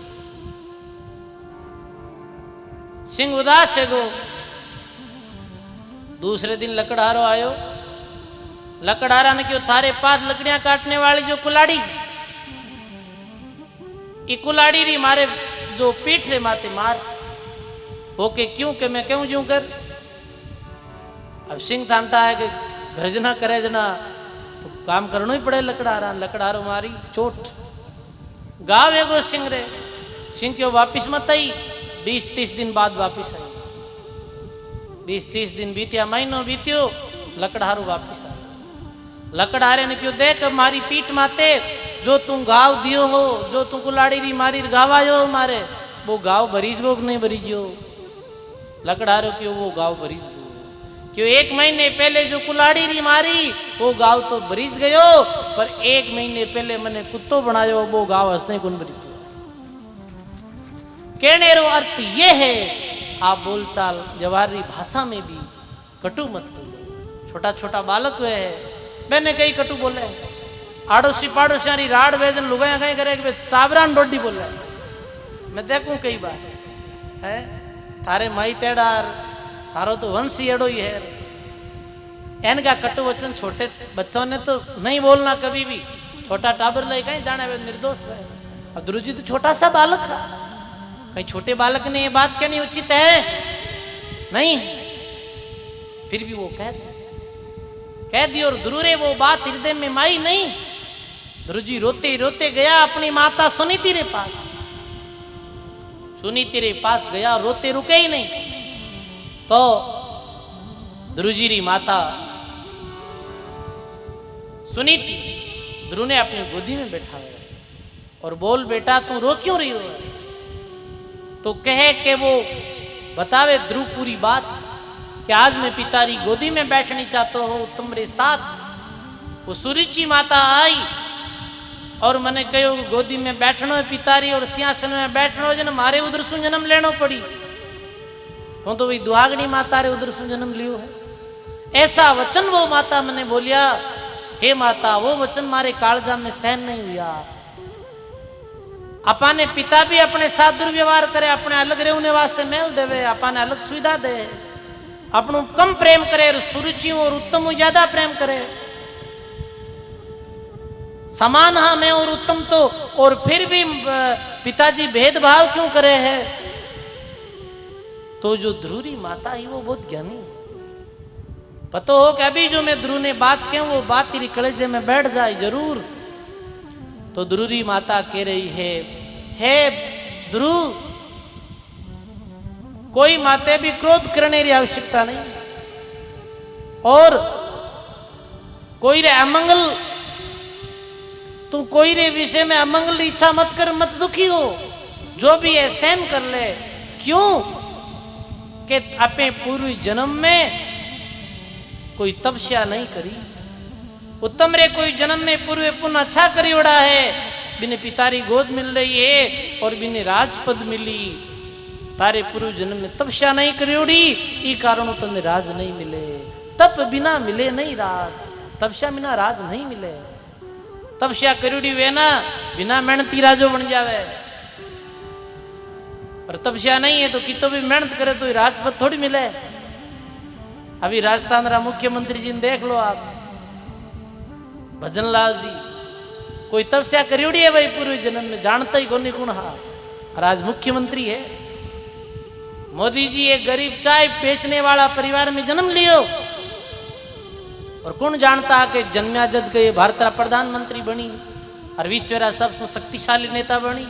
सिंह उदास है गो। दूसरे दिन लकड़हारो आयो। लकड़हारा ने क्यों थारे पास लकड़ियां काटने वाली जो कुलाड़ी ये कुलाड़ी री मारे जो पीठ रे माते मार ओके क्यों के मैं क्यों जूं कर। अब सिंह थानता है कि घर जना करे जना तो काम करना ही पड़े। लकड़हारो मारी चोट गाँव है गो सिंह रे। सिंह क्यों वापिस मत आई। 20-30 दिन बाद वापिस आई। 20-30 दिन बीतिया महीनों बीत्यो लकड़हारो वापिस आया। लकड़हारे ने क्यों देख मारी पीठ माते जो तू गाव दियो हो जो तू कुलाड़ी री मारी गावायो मारे वो गाव भरीज गो नहीं भरीजो। लकड़हारो क्यों वो गाव भरीज गो क्यों 1 महीने पहले जो कुलाड़ी री मारी वो गाव तो भरीज गयो पर 1 महीने पहले मैंने कुत्तो बनायो वो गाव हंसने कौन भरीजो। कहने रो अर्थ ये है आप बोलचाल जवारी भाषा में भी कटु मत बोलो। छोटा छोटा बालक वे है मैंने कई कटु बोले आड़ोसी पाड़ोसी राड वेजन लुगाया कहीं करे टाबरान डोडी बोले मैं देखूं कई बार है थारे माई तेडार थारो तो वंश ही एड़ो ही है। इनका कटु वचन छोटे बच्चों ने तो नहीं बोलना कभी भी। छोटा टाबर ले कहीं जाने वे निर्दोष है। अब ध्रुव जी तो छोटा सा बालक था कहीं छोटे बालक ने ये बात कहनी उचित है नहीं फिर भी वो कह दी और ध्रुव रे वो बात हृदय में माई नहीं। ध्रुव जी रोते रोते गया अपनी माता सुनीति रे पास। सुनीति रे पास गया रोते रुके ही नहीं तो ध्रुव जी री माता सुनीति ध्रुव ने अपनी गोदी में बैठा हुआ और बोल बेटा तू रो क्यों रही हो। तो कहे कि वो बतावे ध्रुव पूरी बात कि आज मैं पितारी गोदी में बैठनी चाहता हूं तुम्हारे साथ। वो सुरुचि माता आई और मैंने कहो गोदी में बैठनो है पितारी और सिंहासन में बैठनो है मारे उधर सु जन्म लेनो पड़ी तो वही दुहागनी माता रे उधर सु जन्म लियो है। ऐसा वचन वो माता मैंने बोलिया हे माता वो वचन मारे कालजा में सहन नहीं हुआ। अपने पिता भी अपने साथ दुर्व्यवहार करे अपने अलग रहने वास्ते मेल देवे अपने अलग सुविधा दे अपनों कम प्रेम करे सुरुचियों और उत्तम ज्यादा प्रेम करे। समान हाँ मैं और उत्तम तो और फिर भी पिताजी भेदभाव क्यों करे है। तो जो ध्रुरी माता ही वो बहुत ज्ञानी पता हो कि अभी जो मैं ध्रुव ने बात कहूं वो बात तेरी कलेजे में बैठ जाए जरूर। तो ध्रुरी माता कह रही है हे ध्रुव कोई माते भी क्रोध करने की आवश्यकता नहीं और कोई रे अमंगल तू कोई रे विषय में अमंगल इच्छा मत कर मत दुखी हो जो भी है सहन कर ले। क्यों कि अपने पूर्व जन्म में कोई तपस्या नहीं करी उत्तम रे कोई जन्म में पूर्व पुण्य अच्छा करी उड़ा है बिने पितारी गोद मिल रही है और बिने राजपद मिली तारे पूर्व जन्म में तपस्या नहीं करी उड़ी ई कारण तने राज नहीं मिले। तप बिना मिले नहीं राज तपस्या बिना राज नहीं मिले। तपस्या करी वे ना बिना मेहनती राजो बन जावे और तपस्या नहीं है तो कितो भी मेहनत करे तो राजपद थोड़ी मिले। अभी राजस्थान रा मुख्यमंत्री जी ने देख लो आप भजन लाल जी कोई तपस्या करी है भाई पूर्व जन्म में जानता ही कौन कौन हा और आज मुख्यमंत्री है। मोदी जी एक गरीब चाय बेचने वाला परिवार में जन्म लियो और कौन जानता कि जन्म्याजद के भारत रा प्रधानमंत्री बनी और विश्व रा सबसे शक्तिशाली नेता बनी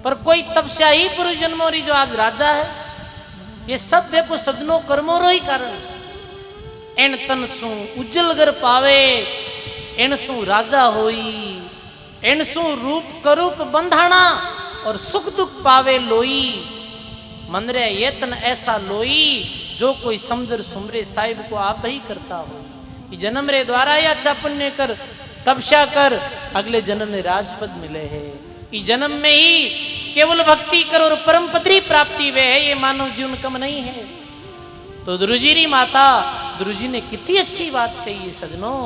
पर कोई तपस्या ही पूर्व जन्मों री जो आज राजा है ये सब देखो सजनो कर्मों रो ही कारण। एन तन सु उज्जलगर पावे, एन सु राजा होई, एन सु रूप करूप बंधाना और सुख दुख पावे लोई। मन रे ये तन ऐसा लोई जो कोई समझर सुमरे साहिब को आप ही करता हो। ये जन्म रे द्वारा या अच्छा पुण्य कर, तपस्या कर, अगले जन्म में राजपद मिले है। इस जन्म में ही केवल भक्ति कर और परम पत्री प्राप्ति वे है, ये मानव जीवन कम नहीं है। तो ध्रुजीरी माता, ध्रुजी ने कितनी अच्छी बात कही है सजनों।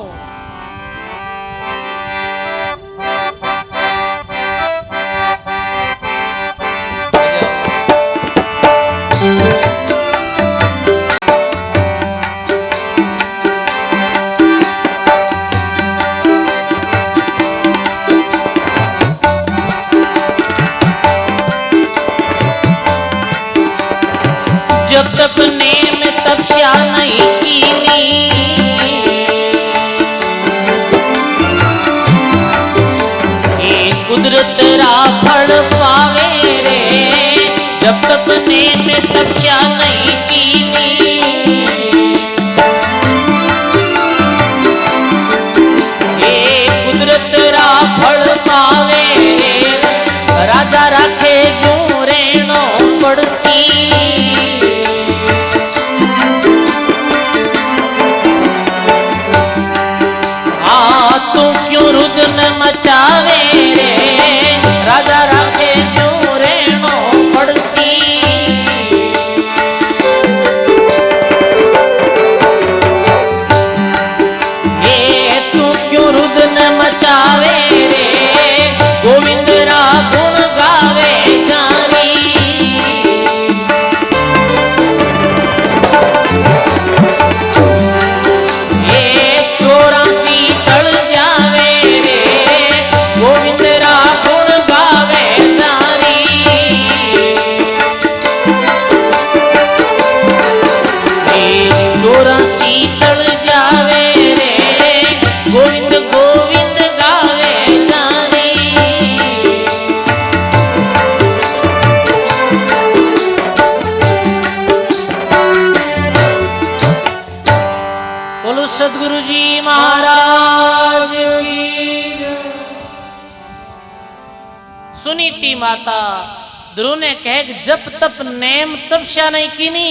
जब तक नेम तपस्या नहीं कीनी, ये कुदरत रा फल पावे रे। जब तक नेम तपस्या नहीं कीनी, ये कुदरत रा फल पावे रे। राजा राखे जो रेणो पड़सी, रुदन मचावे रे। राजा राखे जो रेणो पड़सी, ये तू क्यों रुदन मचावे रे। गोविंद रा गुण गावे जानी, ये 84 टल जावे रे। गोविंद रा गुण गावे जानी, ये 84 टल जावे रे। गोविंद गोविंद गावे जानी। बोलो सदगुरु जी महाराज की। सुनीति माता ध्रुव ने कहे कि जब तप नेम तपस्या नहीं कीनी,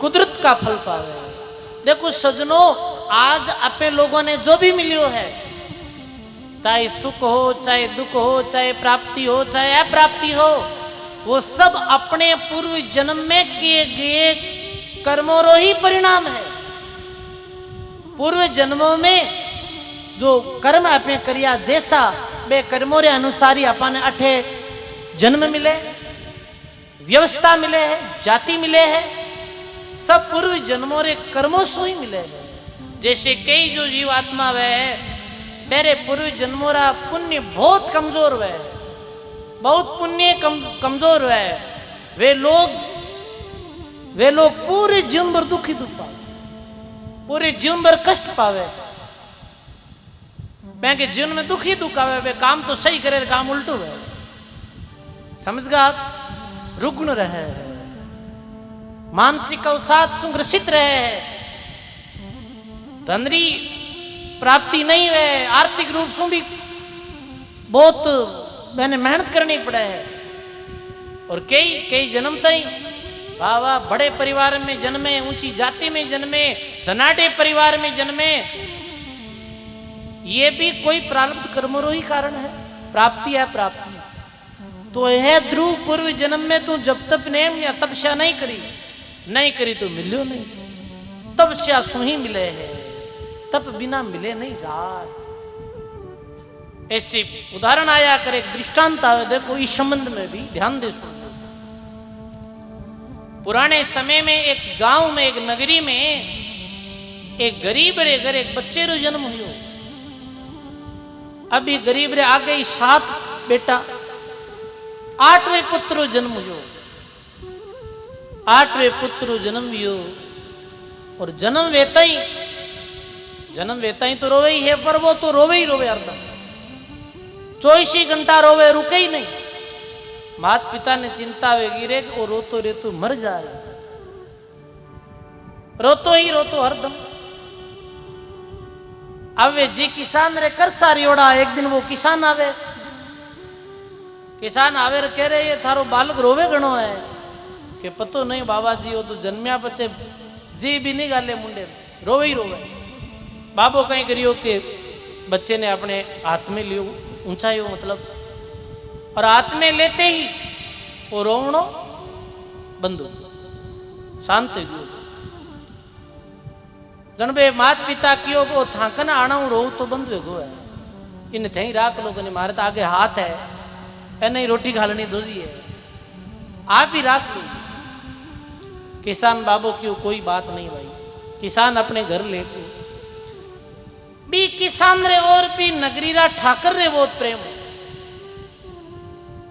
कुदरत का फल पावे। देखो सजनों, आज अपने लोगों ने जो भी मिलियो है, चाहे सुख हो, चाहे दुख हो, चाहे प्राप्ति हो, चाहे अप्राप्ति हो, वो सब अपने पूर्व जन्म में किए गए कर्मों रो ही परिणाम है। पूर्व जन्मों में जो कर्म आपने करिया जैसा वे कर्मों रे अनुसार ही अपन अठे जन्म मिले, व्यवस्था मिले है, जाति मिले है, सब पूर्व जन्मों रे कर्मों से ही मिले है। जैसे कई जो जीवात्मा वे मेरे पूर्व जन्मों रा पुण्य बहुत कमजोर वे, बहुत पुण्य कमजोर वे। वे लोग पूरे जीवन भर दुखी दुख पावे, पूरे जीवन भर कष्ट पावे। मैं जीवन में दुख ही दुख आवे। वे काम तो सही करे, काम उल्टो है। समझ गए आप? रुग्ण रहे, मानसिक अवसाद सुग्रसित रहे, धनरी प्राप्ति नहीं है, आर्थिक रूप से भी बहुत मैंने मेहनत करनी पड़े है। और कई जन्म तई वाह वाह बड़े परिवार में जन्मे, ऊंची जाति में जन्मे, धनाढ़े परिवार में जन्मे, ये भी कोई प्रारब्ध कर्मों ही कारण है। प्राप्ति है प्राप्ति तो यह ध्रुव पूर्व जन्म में तू जब तप नेम या तपस्या नहीं करी तो मिलियो नहीं। तपस्या सु ही मिले है, तप बिना मिले नहीं राज। ऐसे उदाहरण आया करे, एक दृष्टांत आवे, देखो इस संबंध में भी ध्यान दे सुन। पुराने समय में एक गांव में, एक नगरी में एक गरीब रे घर एक बच्चे रो जन्म हुयो। अभी गरीब रे आ गई 7 बेटा, 8वें पुत्र जन्म हुयो। 8वें पुत्र जन्म हुयो और जन्म वेता ही तो रोवे ही है, पर वो तो रोवे ही रोवे, अर्धम 24 घंटा रोवे, रुके ही नहीं। मात पिता ने चिंता वे गिरे कि वो रोतो रेतो मर जाए, रोतो ही रोतो हरदम। अब वे जी किसान रे कर सारी ओड़ा, एक दिन वो किसान आवे, किसान आवे रे कह रहे ये थारो बालक रोवे गणो है कि पतो नहीं बाबा जी वो तो जन्मिया पचे जी भी नहीं गाले मुंडे रोवे ही रोवे। बाबो कहीं करियो कि बच्चे ने अपने हाथ में लियो ऊंचाइयो मतलब, और हाथ में लेते ही वो रोवणो बंदो शांत हो गयो। जनबे मात पिता कियो को थाकन आना रो तो बंद हो है, इन थे राख लो कने मारे तो आगे हाथ है एने ही रोटी घालनी दूरी है, आप ही राख लो। किसान बाबू की कोई बात नहीं भाई, किसान अपने घर ले को भी किसान रे और भी नगरीरा ठाकर रे बहुत प्रेम हो।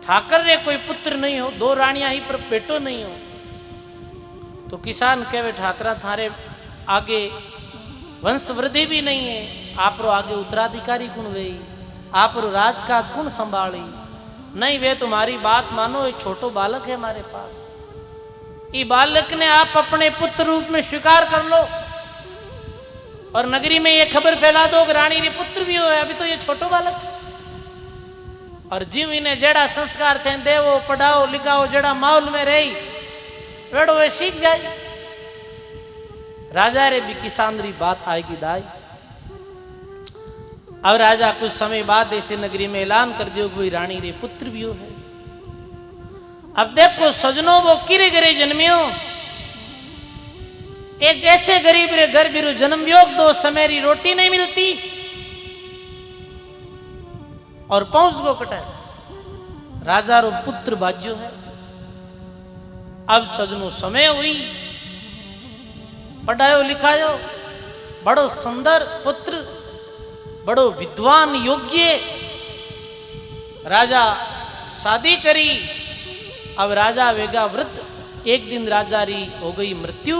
ठाकर रे कोई पुत्र नहीं हो, दो रानियां ही पर बेटो नहीं हो। तो किसान कहे ठाकरा थारे आगे वंश वृद्धि भी नहीं है, आप रो आगे उत्तराधिकारी कौन वे, आप रो राजकाज कौन संभाली, नहीं वे तुम्हारी बात मानो, एक छोटो बालक है हमारे पास, ये बालक ने आप अपने पुत्र रूप में स्वीकार कर लो और नगरी में ये खबर फैला दो कि रानी रे पुत्र भी हो, अभी तो ये छोटो बालक, और जीव इन्हें जड़ा संस्कार थे देवो पढ़ाओ लिखाओ जड़ा माहौल में रही वेड़ो वे सीख जाए। राजा रे भी किसान री बात आएगी दाई। अब राजा कुछ समय बाद ऐसे नगरी में ऐलान कर दियो कोई रानी रे पुत्र भी हो है। अब देखो सजनों वो किरे गरे जन्मियो, एक ऐसे गरीब रे घर बिरु जन्म योग, दो समय री रोटी नहीं मिलती और पहुंच गो कटे राजा रो पुत्र बाज्यो है। अब सजनों समय हुई, पढ़ायो लिखायो, बड़ो सुंदर पुत्र, बड़ो विद्वान योग्य, राजा शादी करी। अब राजा वेगा वृद्ध, एक दिन राजा री हो गई मृत्यु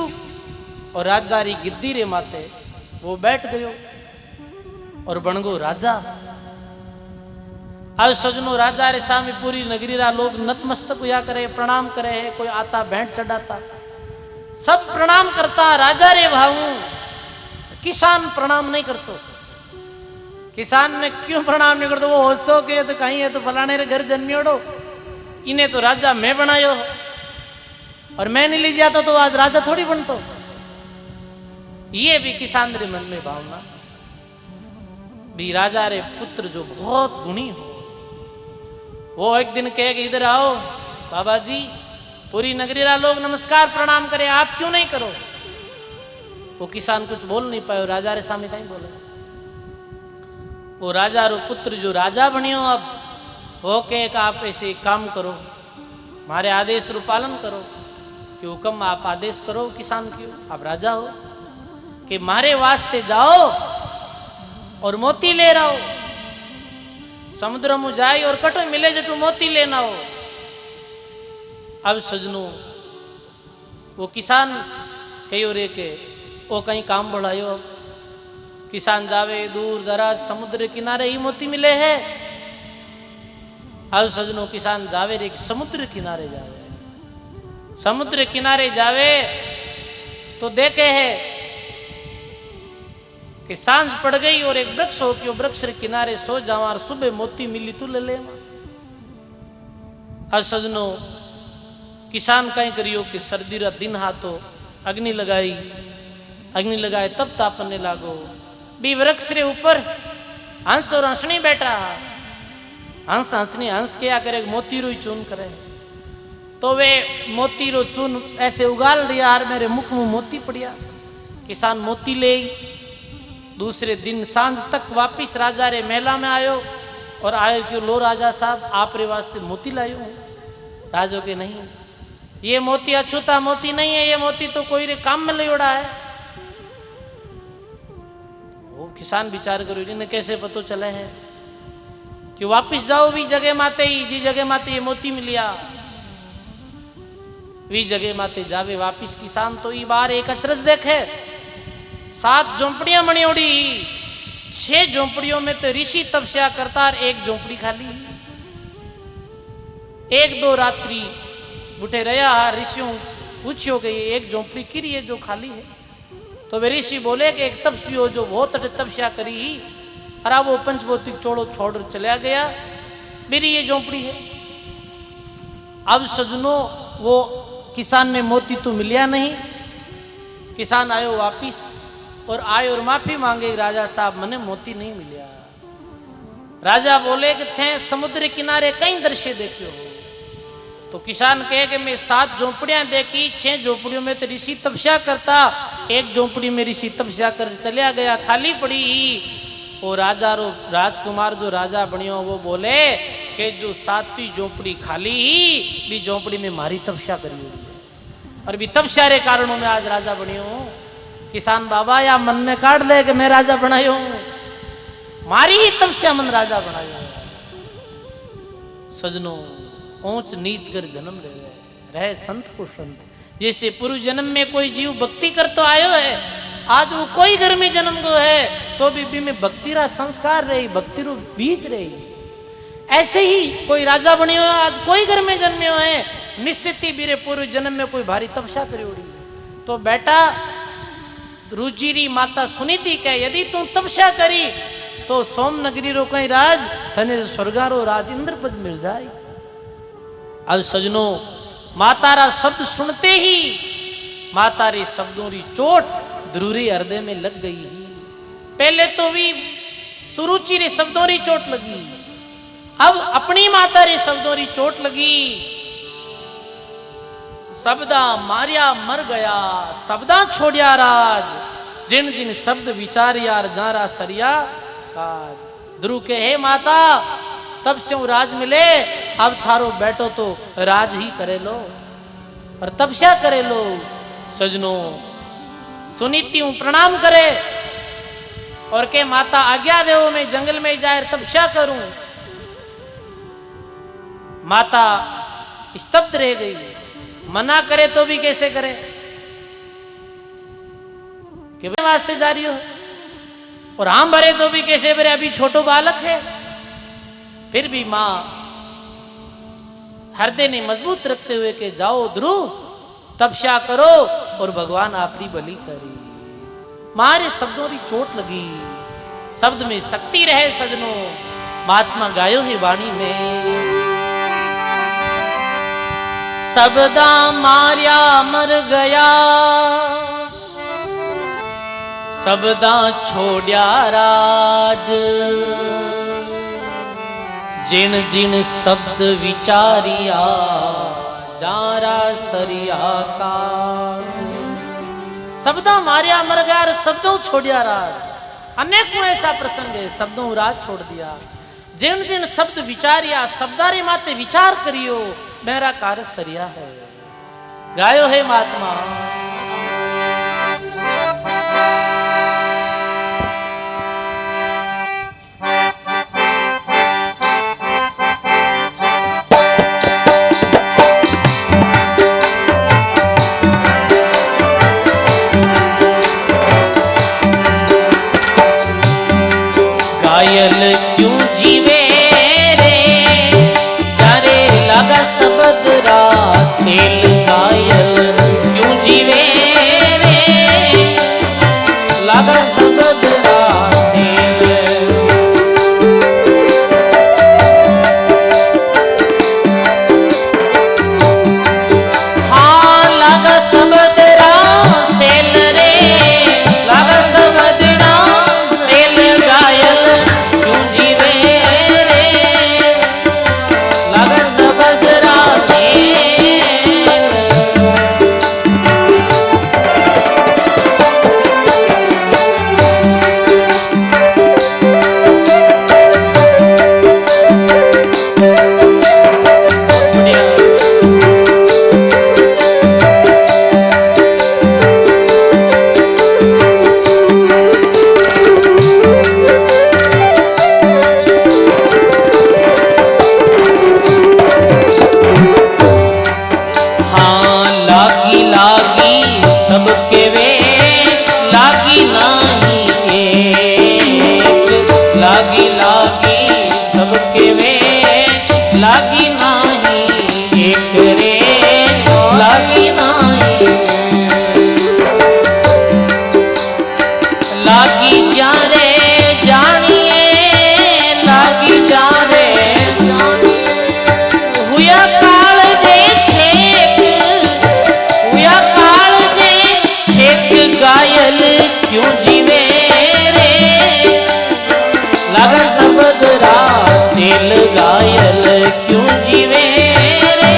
और राजा री गिद्दी रे माते वो बैठ गयो और बन गो राजा। अब सजनो राजा रे सामने पूरी नगरी रा लोग नतमस्तक हुआ करे, प्रणाम करे है, कोई आता भेंट चढ़ाता, सब प्रणाम करता। राजा रे भाऊ किसान प्रणाम नहीं करतो, किसान ने क्यों प्रणाम नहीं करतो, वो होस्तो के तो कहीं है तो फलाने रे घर जन्मियोड़ो, इन्हें तो राजा मैं बनायो और मैं नहीं ले जाता तो आज राजा थोड़ी बनतो। ये भी किसान रे मन में भावना भी राजा रे पुत्र जो बहुत गुणी हो, वो एक दिन कहे कि इधर आओ बाबा जी, पूरी नगरी रा लोग नमस्कार प्रणाम करे, आप क्यों नहीं करो। वो किसान कुछ बोल नहीं पाए, राजा रे सामने कहीं बोले। वो राजा रो पुत्र जो राजा बनियो, अब वो कहे कि आप ऐसे काम करो, मारे आदेश रू पालन करो, कि हुक्म आप आदेश करो किसान क्यों, आप राजा हो, कि मारे वास्ते जाओ और मोती ले रहो, समुद्र में जाए और कटो मिले जटू मोती लेना हो। अब सजनों वो किसान कहो रे के वो कहीं काम बढ़ायो, अब किसान जावे दूर दराज समुद्र किनारे ही मोती मिले है। अब सजनों किसान जावे रे समुद्र किनारे जावे, समुद्र किनारे जावे तो देखे है कि सांझ पड़ गई और एक वृक्ष हो कि वृक्ष के किनारे सो जावा और सुबह मोती मिली तू ले ले। अब सजनों किसान कहीं करियो कि सर्दी रा दिन हा तो अग्नि लगाई, अग्नि लगाए तब तापने लागो, भी वृक्ष रे ऊपर हंस और हंसनी बैठा, हंस हंसनी हंस क्या करे मोती रो चून करे, तो वे मोती रो चून ऐसे उगाल दिया और मेरे मुख में मोती पड़िया। किसान मोती ले दूसरे दिन सांझ तक वापिस राजा रे मेला में आयो और आयो क्यों लो राजा साहब आप रे वास्ते मोती लायो हूँ। राजो के नहीं, ये मोती अछूता मोती नहीं है, ये मोती तो कोई रे काम में ले उड़ा है। वो किसान विचार करो इन्हें कैसे पतो चले है कि वापिस जाओ भी जगह माते ही, जी जगह माते ये मोती मिलिया वी जगह माते जावे वापिस। किसान तो ई बार एक अचरज देखे, 7 झोंपड़ियां बनी उड़ी, 6 झोंपड़ियों में तो ऋषि तपस्या करता और 1 झोंपड़ी खाली। एक दो रात्रि बुठे रहा ऋषियों पूछियो कि ये एक झोंपड़ी किरी है जो खाली है। तो वे ऋषि बोले कि एक तपस्वी हो जो बहुत तपस्या करी ही अरा वो पंचभौतिक चोड़ो छोड़ चला गया, मेरी ये झोंपड़ी है। अब सजनों वो किसान में मोती तो मिलिया नहीं। किसान आयो वापिस और आए और माफी मांगे, राजा साहब मने मोती नहीं मिलिया। राजा बोले कि थे समुद्र किनारे कई दृश्य देखियो। तो किसान कहे कि मैं 7 झोंपड़ियां देखी, 6 झोंपड़ियों में तो ऋषि तपस्या करता, एक झोंपड़ी में ऋषि तपस्या कर चलिया गया, खाली पड़ी ही। और राजा रो राजकुमार जो राजा बनियो वो बोले कि जो 7वीं झोंपड़ी खाली ही भी झोंपड़ी में मारी तपस्या करी हुई है और भी तपस्या रे कारणों में आज राजा बनियो। किसान बाबा या मन में काट ले कि मैं राजा बनायो, मारी ही तपस्या मन राजा बनायो। सजनों ऊंच नीच कर जन्म रहे संत को संत। जैसे पूर्व जन्म में कोई जीव भक्ति कर तो आयो है, आज वो कोई घर में जन्म गो है तो भी में भक्ति रा संस्कार रही, भक्ति रो बीज रही। ऐसे ही कोई राजा बने हो, आज कोई घर में जन्मे हो है, निश्चित ही बीरे पूर्व जन्म में कोई भारी तपस्या करी होगी। तो बेटा रुचिरी माता सुनीति कहे यदि तू तपस्या करी तो सोमनगरी रो कहीं राज थने स्वर्गारो राज इंद्रपद मिल जाए। अब सजनों माता रा शब्द सुनते ही माता रे शब्दों री चोट ध्रुरी हृदय में लग गई ही। पहले तो भी सुरुचि रे शब्दों री चोट लगी, अब अपनी माता रे शब्दों री चोट लगी। शब्दा मारिया मर गया, शब्दा छोड़िया राज, जिन जिन शब्द विचारियार जारा सरिया काज। ध्रुव के हे माता तब से राज मिले, अब थारो बैठो तो राज ही करे लो और तपस्या करे लो। सजनों सुनीति प्रणाम करे और के माता आज्ञा देव मैं जंगल में जाए तपस्या करूं। माता स्तब्ध रह गई, मना करे तो भी कैसे करे कि वे वास्ते जा रही हो, और आम भरे तो भी कैसे भरे, अभी छोटो बालक है। फिर भी मां हृदय ने मजबूत रखते हुए के जाओ ध्रुव तपस्या करो और भगवान आपकी बलि करी। मारे शब्दों की चोट लगी, शब्द में शक्ति रहे। सजनों महात्मा गायो है वाणी में, शब्दा मारिया मर गया, शब्दा छोड़िया राज, जिन जिन शब्द विचारिया जारा सरिया काज। शब्दों मारिया मर गया, शब्दों छोड़िया राज। अनेकों ऐसा प्रसंग है, शब्दों राज छोड़ दिया। जिन जिन शब्द विचारिया, शब्दारे माते विचार करियो, मेरा कार्य सरिया है। गायो है महात्मा घायल क्यों जीवे रे, जारे लगा शब्द रासेल। घायल क्यों जीवे रे, लगा शब्द रासेल। हाँ लगा शब्द रासेल रे, लगा शब्द रासेल। घायल लागी लागी सबके वे लागी नाही सेल घायल क्यों जीवे रे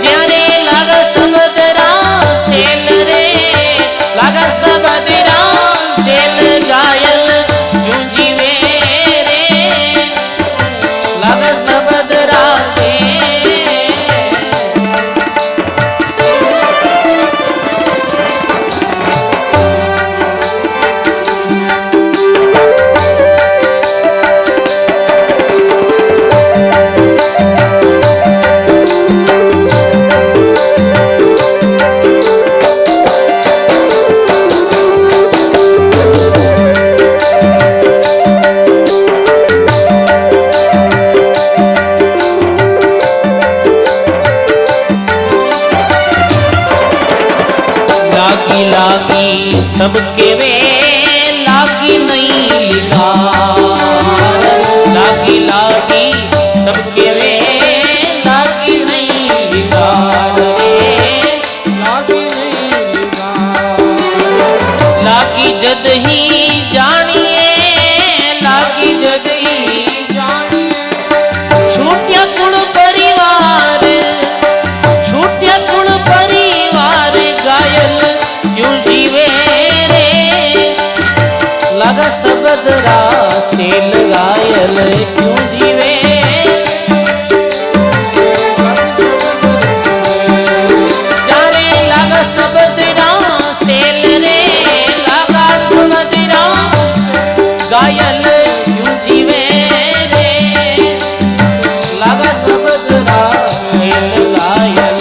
ज्यारे लागा सबदरा सेल रे लागा सबदरा सेल घायल क्यों जीवे रे लागा सबदरा से लागी लागी सबके वे लागी नहीं लिगार लागी लागी सबके वे लागी नहीं लिगार लागी नहीं लिगार लागी जद ही जानिए लागी जद ही जानिए छूटिया कुण परिवार छूटिया कुण परिवार घायल क्यों जीवे रे लगा सबदरा सेल घायल क्यों जीवे जारे लगा सबदरा सेल रे लगा सबदरा घायल क्यों जीवे रे लगा सबदरा सेल घायल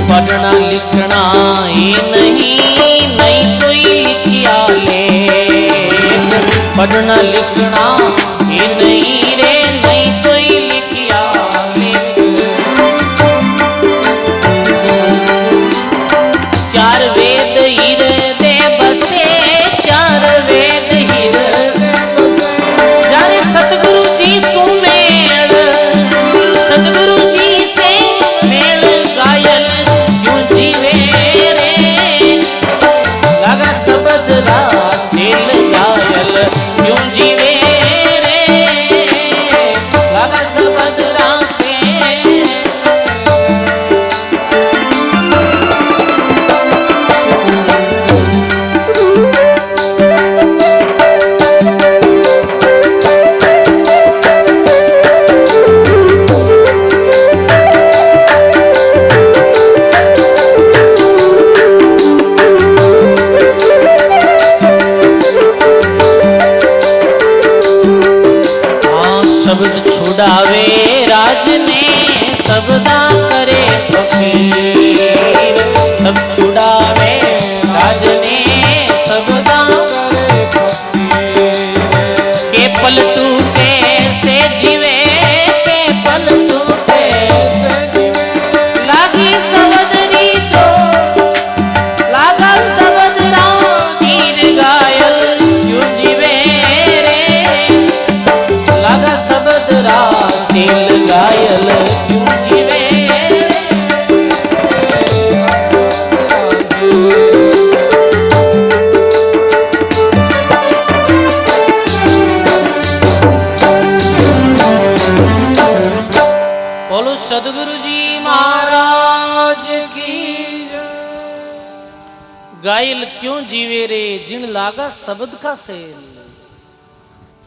पढ़ना लिखना ये नहीं नहीं कोई लिखिया ले पढ़ना लिखना ये नहीं रे नहीं कोई लिखिया ले चार वेद हृदय बसे चार वेद हृदय जारे सतगुरु जी सुमेल सतगुरु जी से मेल घायल क्यों जीवे रे लगा सबदरा सेल घायल क्यों जीवे रे लगा सबदरा से शब्द छुड़ावे राज ने सबदा करे फकीर सब छुड़ावे राज ने सबदा करे फकीर के पलटू कैसे जीवे के पलटू कैसे लागी सबदरी जो लागा सबदरा गिर घायल क्यों जीवे रे लगा सबदरा सेल घायल क्यों जीवे बोलो सदगुरु जी महाराज की घायल क्यों जीवे रे जिन लागा शब्द का सेल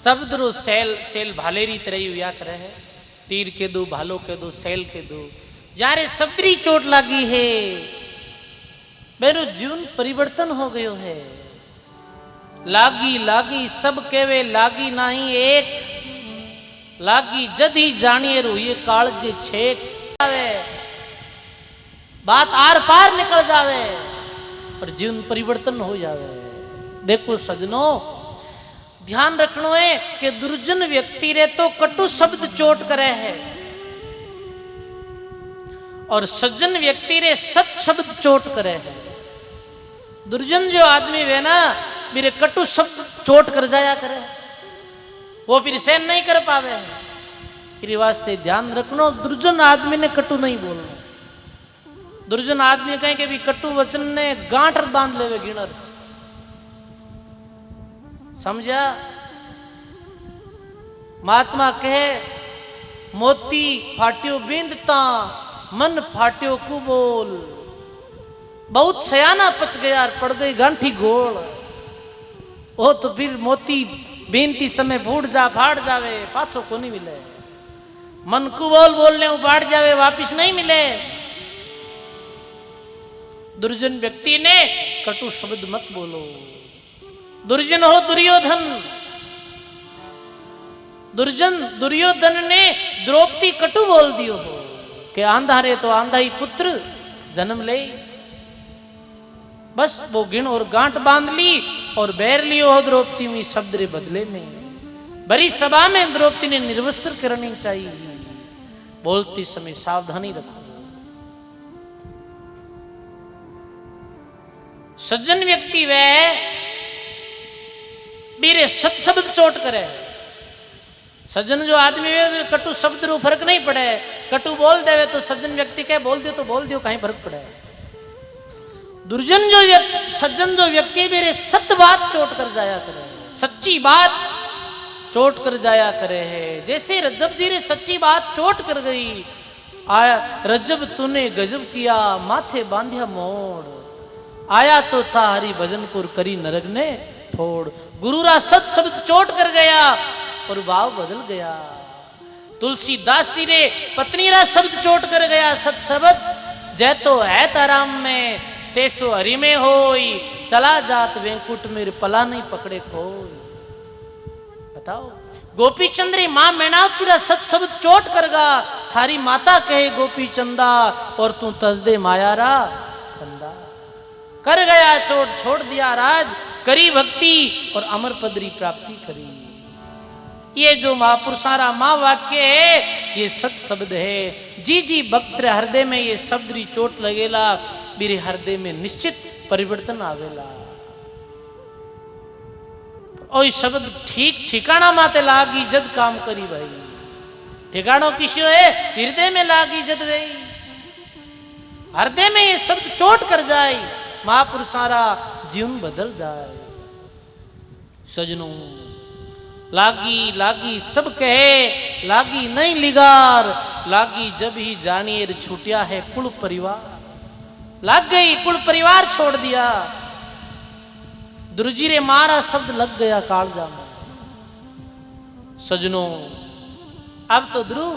शब्द रो सेल सेल भालेरी तरह हुआ करे है तीर के दो भालो के दो सेल के दो जारे सबरी चोट लगी है मेरो जीवन परिवर्तन हो गयो है लागी लागी सब केवे लागी नहीं एक लागी जदी जानिए रू ये कालजे छेक आवे बात आर पार निकल जावे और जीवन परिवर्तन हो जावे देखो सजनों, ध्यान रखनो है कि दुर्जन व्यक्ति रे तो कटु शब्द चोट करे है और सज्जन व्यक्ति रे सत शब्द चोट करे है। दुर्जन जो आदमी वे ना मेरे कटु शब्द चोट कर जाया करे, वो फिर सहन नहीं कर पावे। फिर वास्ते ध्यान रखनो, दुर्जन आदमी ने कटु नहीं बोलना। दुर्जन आदमी कहे कि भी कटु वचन ने गांठ बांध लेवे गिणर, समझा। महात्मा कहे मोती फाट्यो बिंदता मन फाट्यो कुबोल, बहुत सयाना पच गया पड़ गई गांठी गोल। वो तो फिर मोती बेनती समय फूट जा फाड़ जावे, पाछो को नहीं मिले। मन कुबोल बोलने उबाड़ जावे, वापिस नहीं मिले। दुर्जन व्यक्ति ने कटु शब्द मत बोलो। दुर्जन हो दुर्योधन, दुर्जन दुर्योधन ने द्रौपदी कटु बोल दियो हो कि आंधा रे तो आंधा ही पुत्र जन्म ले। बस वो गिण और गांठ बांध ली और बैर लियो हो द्रौपदी में शब्द रे बदले में। बड़ी सभा में द्रौपदी ने निर्वस्त्र करनी चाहिए। बोलती समय सावधानी रखो। सज्जन व्यक्ति वह मेरे सत शब्द चोट करे। सज्जन जो आदमी वे कटु शब्द रू फर्क नहीं पड़े। कटु बोल देवे तो सज्जन व्यक्ति कहे बोल दियो तो बोल दियो, कहीं फर्क पड़े। दुर्जन जो सज्जन जो व्यक्ति मेरे सत बात चोट कर जाया करे, सच्ची बात चोट कर जाया करे है। जैसे रज्जब जी रे सच्ची बात चोट कर गई। आया रज्जब तूने गजब किया, माथे बांधिया मोड़, आया तो था हरि भजनपुर करी नरक ने ठोड़। गुरु रा सत शब्द चोट कर गया और भाव बदल गया। तुलसीदास जी रे पत्नी रा शब्द चोट कर गया। सत शब्द जय तो है ताराम में, तेसो हरि में होई, चला जात वेंकुट मेरे पला नहीं पकड़े कोई। बताओ, गोपी चंद्री मां मैनावती रा सत शब्द चोट करगा। थारी माता कहे गोपी चंदा और तू तजदे माया रा बंदा। कर गया चोट छोड़ दिया राज, करी भक्ति और अमर पदरी प्राप्ति करी। ये जो महापुरुषारा मां वाक्य है ये सत शब्द है। जी जी भक्त हृदय में ये शब्द री चोट लगेला, मेरे हृदय में निश्चित परिवर्तन आवेला। और शब्द ठीक ठिकाना माते लागी जद काम करी भाई। ठिकानो किस्यो है, हृदय में लागी जद वही। हृदय में ये शब्द चोट कर जाए, महापुरुषारा जीवन बदल जाए। सजनों, लागी लागी सब कहे, लागी नहीं लिगार, लागी जब ही जानिए छूटिया है कुल परिवार। लग गई, कुल परिवार छोड़ दिया। दुर्जी रे मारा शब्द लग गया कालजा में। सजनों, अब तो ध्रुव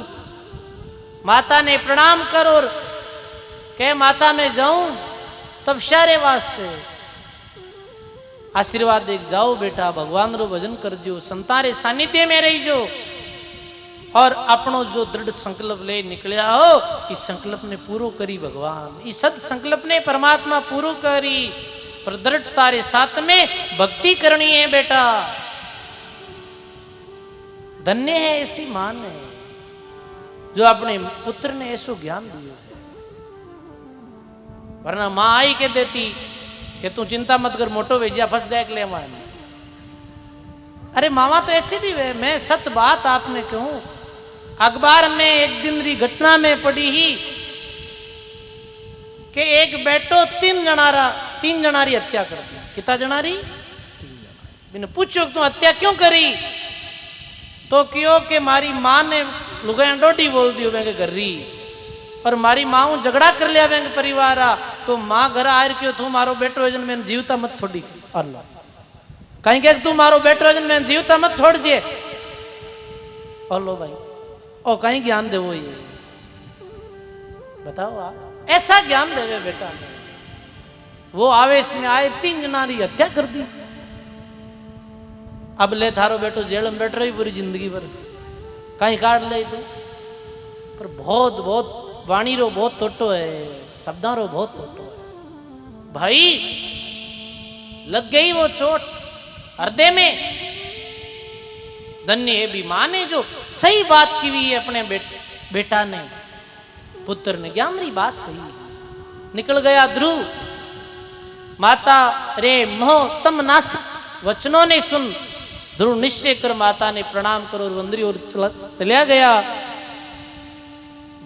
माता ने प्रणाम कर और कह माता मैं जाऊं तब शारे वास्ते आशीर्वाद देख जाओ बेटा, भगवान रो भजन कर जो, संतारे सानिध्य में रही जो और अपनो जो दृढ़ संकल्प ले निकलिया हो, इस संकल्प ने पूरो करी भगवान। इस सद संकल्प ने परमात्मा पूरो करी। पर दृढ़ता रे साथ में भक्ति करनी है बेटा। धन्य है ऐसी मां ने जो अपने पुत्र ने ऐसो ज्ञान दियो है। वरना मां आई के देती कि तू चिंता मत कर, मोटो भेजिया फंस देख ले मान। अरे मामा तो ऐसी भी है। मैं सत बात आपने कहूं, अखबार में एक दिन री घटना में पड़ी ही कि एक बेटो तीन जनारी हत्या कर दी। कितना जनारी? 3 जनारी। मैंने पूछो तू हत्या क्यों करी? तो क्यों कि मारी मां ने लुगाया डोडी बोल दियो मैं घर री, और मारी माँ झगड़ा कर लिया बैंक परिवार। तो माँ घर आ क्यों तू मारो बेटो वजन मैंने जीवता मत छोड़ी। अल्लाह कहीं कह तू मारो बेटो वजन मैंने जीवता मत छोड़ जे। लो भाई ओ कहीं ज्ञान दे वो ये बताओ आप, ऐसा ज्ञान देवे बेटा। वो आवेश में आए 3 जनारी हत्या कर दी। अब ले थारो बेटो जेल में बैठ रही पूरी जिंदगी भर, कहीं काट ले तू। पर बहुत बहुत वाणी रो बहुत टोटो है, शब्दां रो बहुत टोटो है भाई। लग गई वो चोट। हृदय में। धन्य है भी मां ने जो सही बात की हुई है अपने बेटा ने, पुत्र ने ज्ञानरी बात कही। निकल गया ध्रुव, माता रे मोह तम नास वचनों ने सुन। ध्रुव निश्चय कर माता ने प्रणाम करो और वंदरी और चला गया।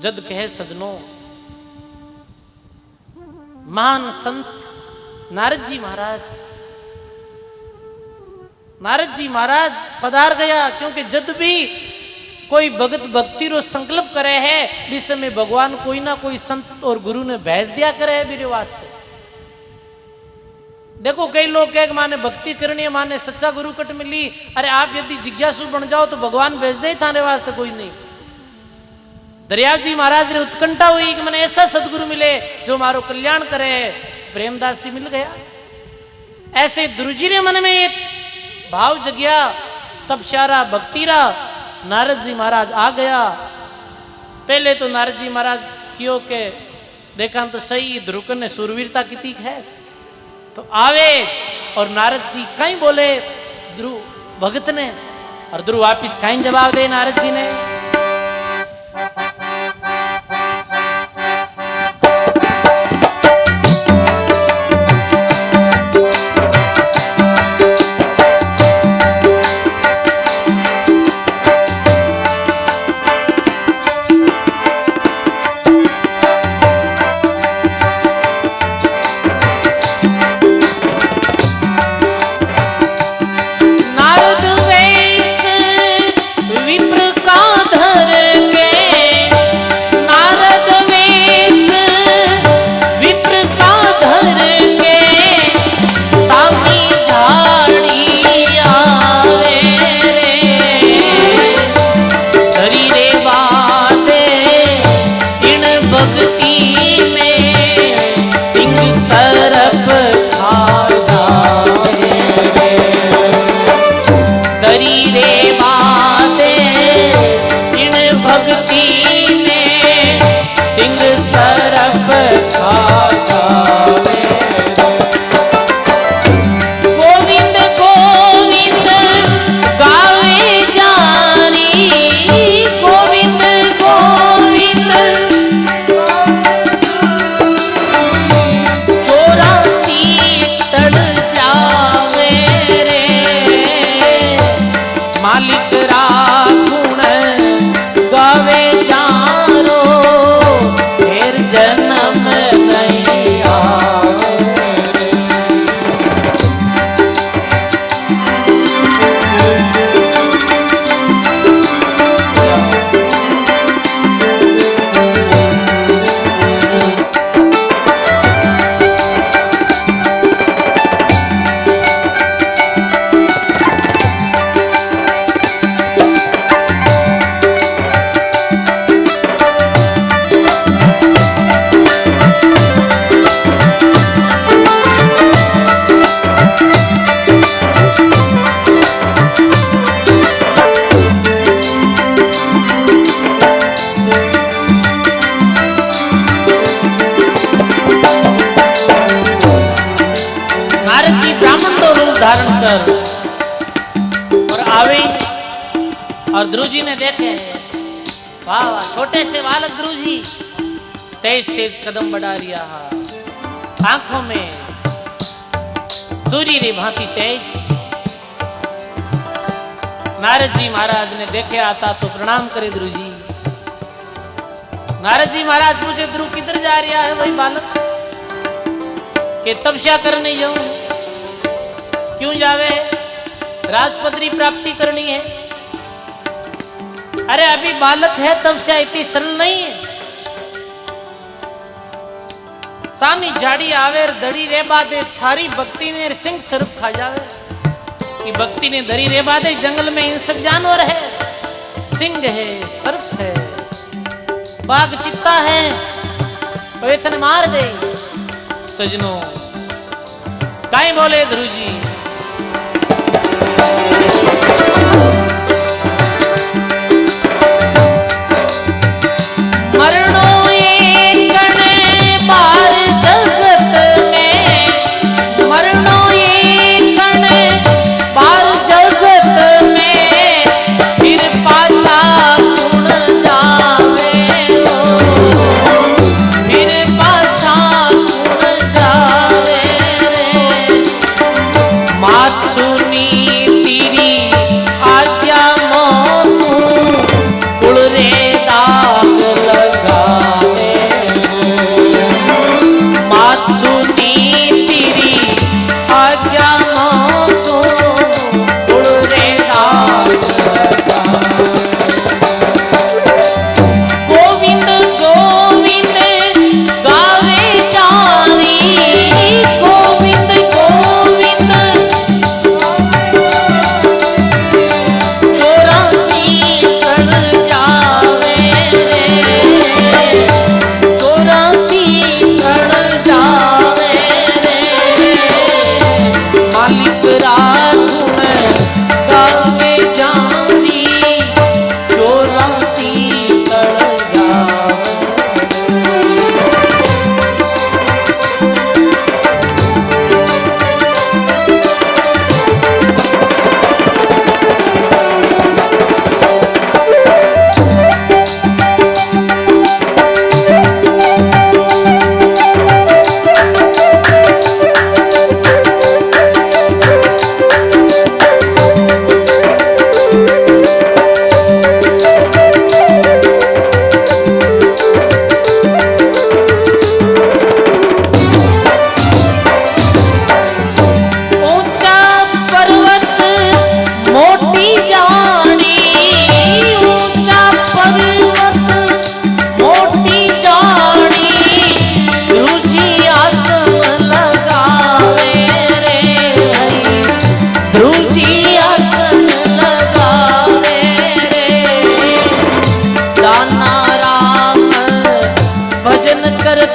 जद कहे सजनों, महान संत नारद जी महाराज पधार गया। क्योंकि जद भी कोई भगत भक्ति रो संकल्प करे है, इस समय भगवान कोई ना कोई संत और गुरु ने भेज दिया करे है मेरे वास्ते। देखो कई लोग कहे माने भक्ति करनी है, माने सच्चा गुरु कट मिली। अरे आप यदि जिज्ञासु बन जाओ तो भगवान भेज दे थारे वास्ते कोई नहीं। दरियाव जी महाराज ने उत्कंठा हुई कि मैंने ऐसा सदगुरु मिले जो मारो कल्याण करे। तो प्रेमदास जी मिल गया। ऐसे ध्रुव जी ने मन में भाव जगिया, तपस्यारा भक्तिरा। नारद जी महाराज आ गया। पहले तो नारद जी महाराज क्यों के देखा तो सही ध्रुव ने सूरवीरता की है, तो आवे और नारद जी कहीं बोले ध्रुव भगत ने, और ध्रुव वापिस कहीं जवाब दे नारद जी ने। और ध्रुव जी ने देखे, वाह वाह, छोटे से बालक ध्रुव जी तेज तेज कदम बढ़ा रिया, आंखों में सूर्य री भांति तेज। नारद जी महाराज ने देखे आता तो प्रणाम करे ध्रुव जी। नारद जी महाराज पूछे ध्रुव किधर जा रहा है वही बालक के तपस्या करने जाऊं, क्यों जावे, राजपदरी प्राप्ति करनी है। अरे अभी बालक है तपस्या इतनी सरल नहीं है। सामी झाड़ी आवे दड़ी रे बादे थारी भक्ति ने सिंह सर्प खा जावे। कि भक्ति ने दरी रे बादे जंगल में हिंसक जानवर है, सिंह है, सर्प है, बाघ चित्ता है, वेतन मार दे। सजनों काई बोले ध्रुव जी,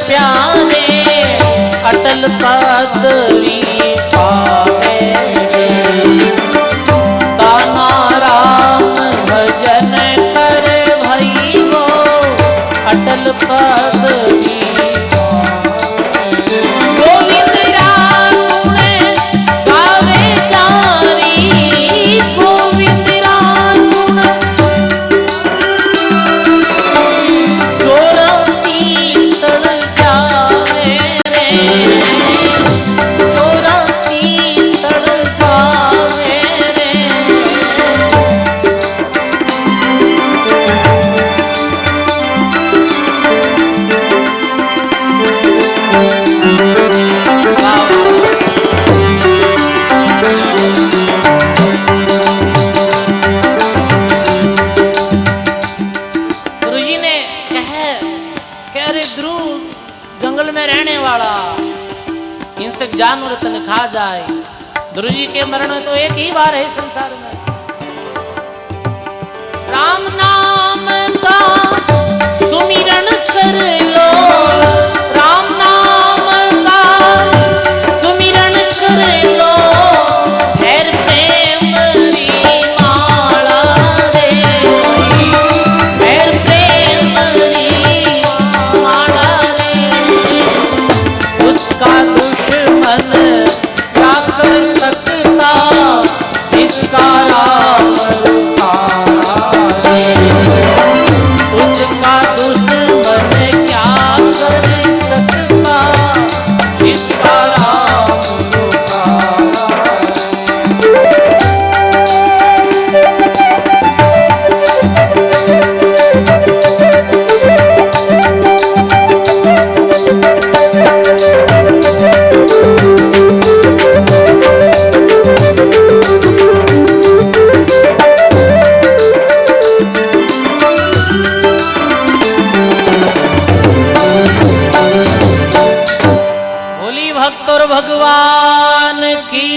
प्यारे अटल पदवी पावे ताना राम भजन कर भई वो अटल पदवी गोविंद राम गुण गावे जारी गोविंद राम गुण चौरासी तड़ जावे रे चौरासी तड़ जावे रे गुरु जी ने कह रे ध्रुव जंगल में रहने वाला हिंसक जानवर तन खा जाए। गुरु जी के मरण तो एक ही बार है संसार में। राम नाम का सुमिरन कर लो राम नाम का सुमिरन कर लो भैर प्रेम री माला रे भैर प्रेम री माला रे उसका दुश्मन क्या कर सकता इसका राम रुखारा रे उसका दुश्मन क्या कर सकता इसका राम रुखारा रे। बोली भक्त और भगवान की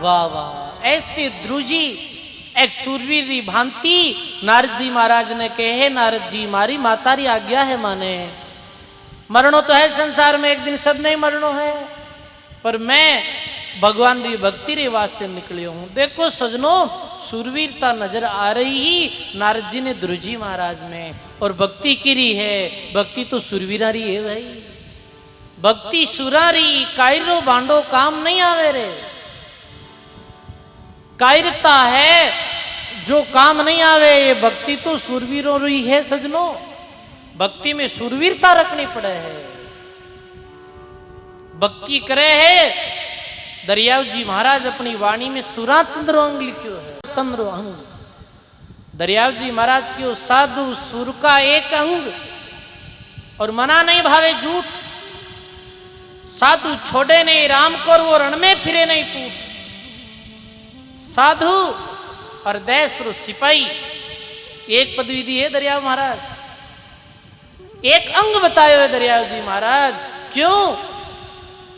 वाह वाह। ऐसे ध्रुव जी एक सूरवीर री भांति नारद जी महाराज ने कहे नारद जी मारी माता री आज्ञा है माने मरणो तो है संसार में एक दिन सब नहीं मरणो है पर मैं भगवान री भक्ति रे वास्ते निकलियो हूं। देखो सजनो सूरवीरता नजर आ रही ही नारद जी ने ध्रुव जी महाराज में और भक्ति की री है। भक्ति तो सूरवीरारी है भाई भक्ति सुरारी कायरो बांडो काम नहीं आवे रे। कायरता है जो काम नहीं आवे ये भक्ति तो सूरवीरों री है सजनो। भक्ति में सूरवीरता रखनी पड़े है। भक्ति करे है दरियाव जी महाराज अपनी वाणी में सुरा तंद्रो अंग लिखियो है तंद्रो अंग। दरियाव जी महाराज की वो साधु सुर का एक अंग और मना नहीं भावे झूठ साधु छोड़े नहीं राम को वो रण में फिरे नहीं पूठ साधु और देश रो सिपाही एक पदवी दी है दरियाव महाराज एक अंग बताए हुए दरियाव जी महाराज। क्यों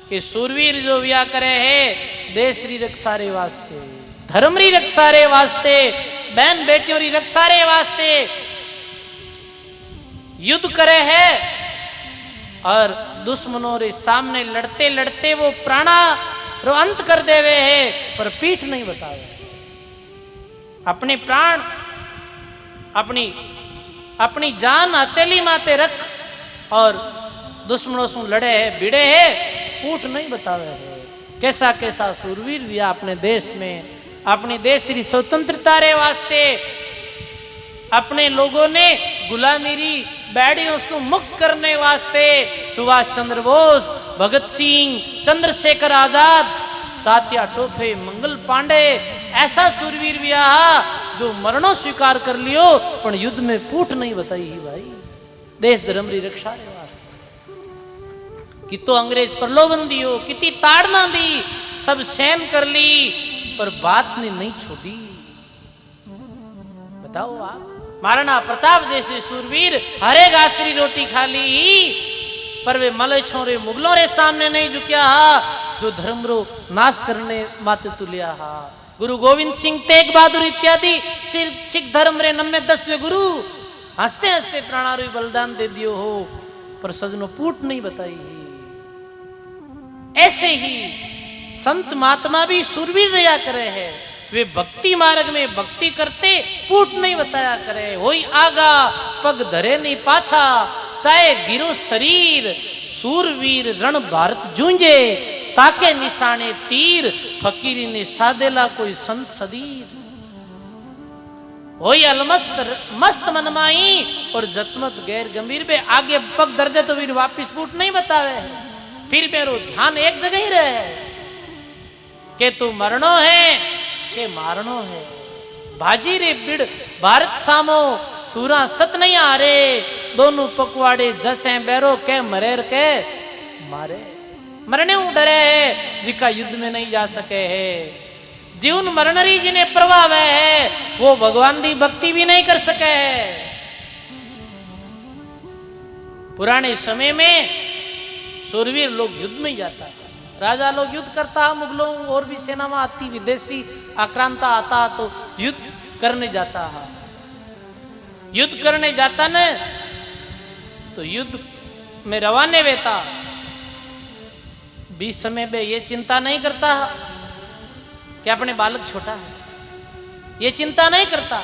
कि सूरवीर जो व्या करे है देश री रक्षा रे वास्ते धर्म री रक्षा रे वास्ते बहन बेटियों री रक्षा रे वास्ते युद्ध करे है और दुश्मनों रे सामने लड़ते लड़ते वो प्राणा रो अंत कर देवे है पर पीठ नहीं बतावे। अपने प्राण अपनी अपनी जान हथेली माते रख और दुश्मनों से लड़े है भिड़े है पूठ नहीं बतावे है। कैसा कैसा सूरवीर भी अपने देश में अपनी देश की स्वतंत्रता रे वास्ते अपने लोगों ने गुलामी री बैड़ियों से मुक्त करने वास्ते सुभाष चंद्र बोस भगत सिंह चंद्रशेखर आजाद तात्या टोपे मंगल पांडे ऐसा सूरवीर भी जो मरणों स्वीकार कर लियो पर युद्ध में पूठ नहीं बताई ही भाई देश धर्म री रक्षा रे वास्ते। कि तो अंग्रेज प्रलोभन दियो कितनी ताड़ना दी सब सहन कर ली पर बात ने नहीं छोड़ी। बताओ आप महाराणा प्रताप जैसे सूरवीर हरे घासरी रोटी खा ली पर वे मलय छोरे मुगलों रे सामने नहीं झुकिया जो धर्म रो नाश करने माते तुलिया गुरु गोविंद सिंह तेग बहादुर इत्यादि सिख धर्म रे 90 10वें गुरु हंसते हंसते प्राणारू बलिदान दे दियो हो, पर सजनों पूट नहीं बताई है। ऐसे ही संत महात्मा भी सुरवीर रहा करे है, वे भक्ति मार्ग में भक्ति करते पूट नहीं बताया करे। होई आगा पग धरे नहीं पाछा, चाहे गिरो शरीर, सूरवीर रण भारत जूंजे, ताके निशाने तीर, फकीरी ने सादेला कोई संत सदीर। होई अलमस्त मस्त मनमाई और जतमत गैर गंभीर पे, आगे पग दर्दे तो वीर वापिस फूट नहीं बतावे, फिर मेरो ध्यान एक जगह ही रहे के तू मरणो है के मारणो है। भाजी रे बिड़ भारत सामो सूरा सत नहीं आ रे, दोनों पकवाड़े जसे बैरो के मरेर के मारे। मरने डरे है जिका युद्ध में नहीं जा सके है, जीवन मरणरी जिन्हें प्रभाव है वो भगवान की भक्ति भी नहीं कर सके है। पुराने समय में सूरवीर लोग युद्ध में जाता है, राजा लोग युद्ध करता है, मुगलों और भी सेना में आती, विदेशी आक्रांता आता तो युद्ध करने जाता है। युद्ध करने जाता न तो युद्ध में रवाने वेता, बीच समय में ये चिंता नहीं करता कि अपने बालक छोटा है, ये चिंता नहीं करता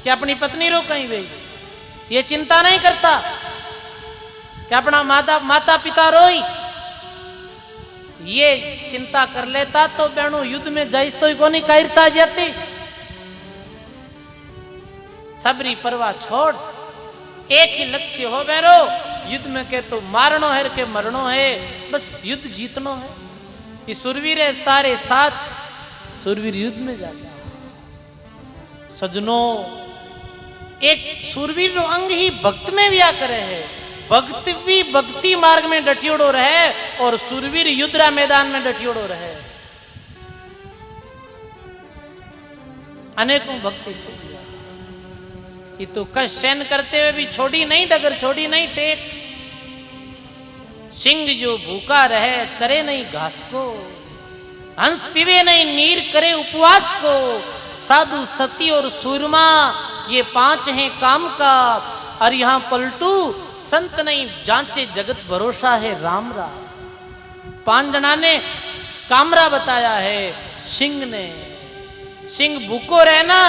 कि अपनी पत्नी रो कहीं गई, ये चिंता नहीं करता कि अपना माता पिता रोई। ये चिंता कर लेता तो बहनों युद्ध में जाइस तो कोनी कायरता जाती। सबरी परवाह छोड़, एक ही लक्ष्य हो बेरो, युद्ध में के तो मारनो है के मरनो है, बस युद्ध जीतनो है। ये सुरवीर है तारे साथ, सुरवीर युद्ध में जाता है। सजनों एक सुरवीर रो अंग ही भक्त में व्या करे है, भक्त भी भक्ति मार्ग में डटियोड़ो रहे और सुरवीर युद्धरा मैदान में डटियोड़ो रहे। अनेकों भक्ति से दिया, ये तो कष्ट सहन करते हुए भी छोड़ी नहीं डगर, छोड़ी नहीं टेक। सिंह जो भूखा रहे चरे नहीं घास को, हंस पीवे नहीं नीर करे उपवास को, साधु सती और सूरमा ये 5 हैं काम का, और यहां पलटू संत नहीं जांचे जगत भरोसा है राम रा। 5 जना ने कामरा बताया है, सिंह ने, सिंह भूखो रहना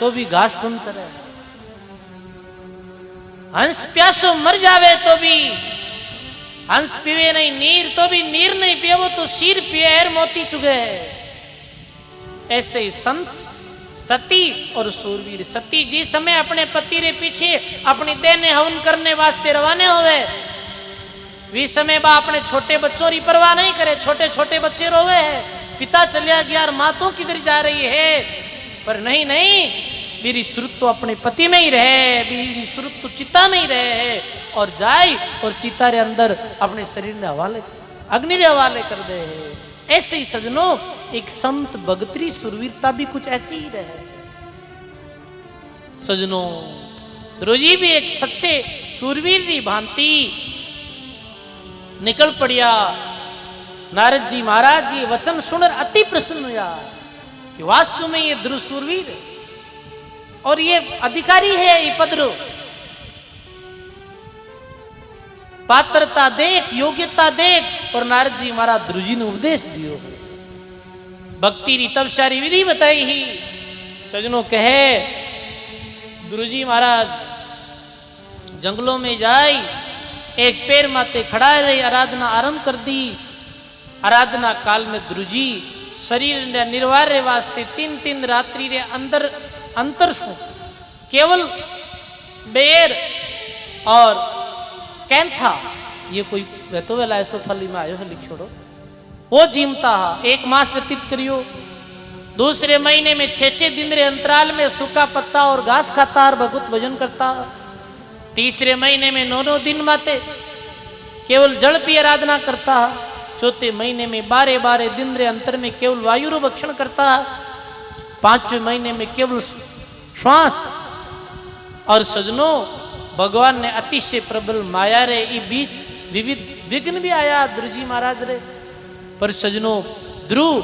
तो भी घास ढूंढता रहे, हंस प्यासो मर जावे तो भी, हंस पीवे नहीं नीर तो भी नीर नहीं पिए वो तो शीर पिए एर मोती चुगे है। ऐसे ही संत सती और सूरवीर, सती जी समय अपने पति रे पीछे अपनी देह ने हवन करने वास्ते रवाने होवे, वी समय बा अपने छोटे बच्चों की परवाह नहीं करे, छोटे छोटे बच्चे रोवे है, पिता चलिया गया और माँ तो किधर जा रही है, पर नहीं नहीं मेरी सुरत तो अपने पति में ही रहे, मेरी सुरत तो चिता में ही रहे है, और जाए और चिता रे अंदर अपने शरीर ने हवाले अग्नि रे हवाले कर दे है। ऐसे ही सजनों एक संत भगतरी सुरवीरता भी कुछ ऐसी ही रहे। सजनों द्रोजी भी एक सच्चे सुरवीर री भांति निकल पड़िया। नारद जी महाराज जी वचन सुनकर अति प्रसन्न हुआ कि वास्तव में ये ध्रुव सुरवीर और ये अधिकारी है, ये पदरो पात्रता देख योग्यता देख, और नारद जी महाराज ध्रुव जी ने उपदेश दियो, भक्ति री तपस्या विधि बताई ही। सजनों कहे ध्रुव जी महाराज जंगलों में जाए, एक पैर माते खड़ा रही, आराधना आरंभ कर दी। आराधना काल में ध्रुव जी शरीर निर्वाह वास्ते 3 रात्रि रे अंदर अंतर केवल बेर और कैंथा, ये कोई तो वेला ऐसो फली में आयो है लिखोड़ो, वो जीमता है। 1 मास व्यतीत करियो, दूसरे महीने में 6 दिन रे अंतराल में सूखा पत्ता और घास खाता और भगवत भजन करता। तीसरे महीने में 9 दिन माते केवल जल पी आराधना करता। चौथे महीने में 12 दिन रे अंतर में केवल वायु रो भक्षण करता। 5वें महीने में केवल श्वास। और सजनों भगवान ने अतिशय प्रबल माया रे ई बीच विविध विघ्न भी आया ध्रुव जी महाराज रे, पर सजनों ध्रुव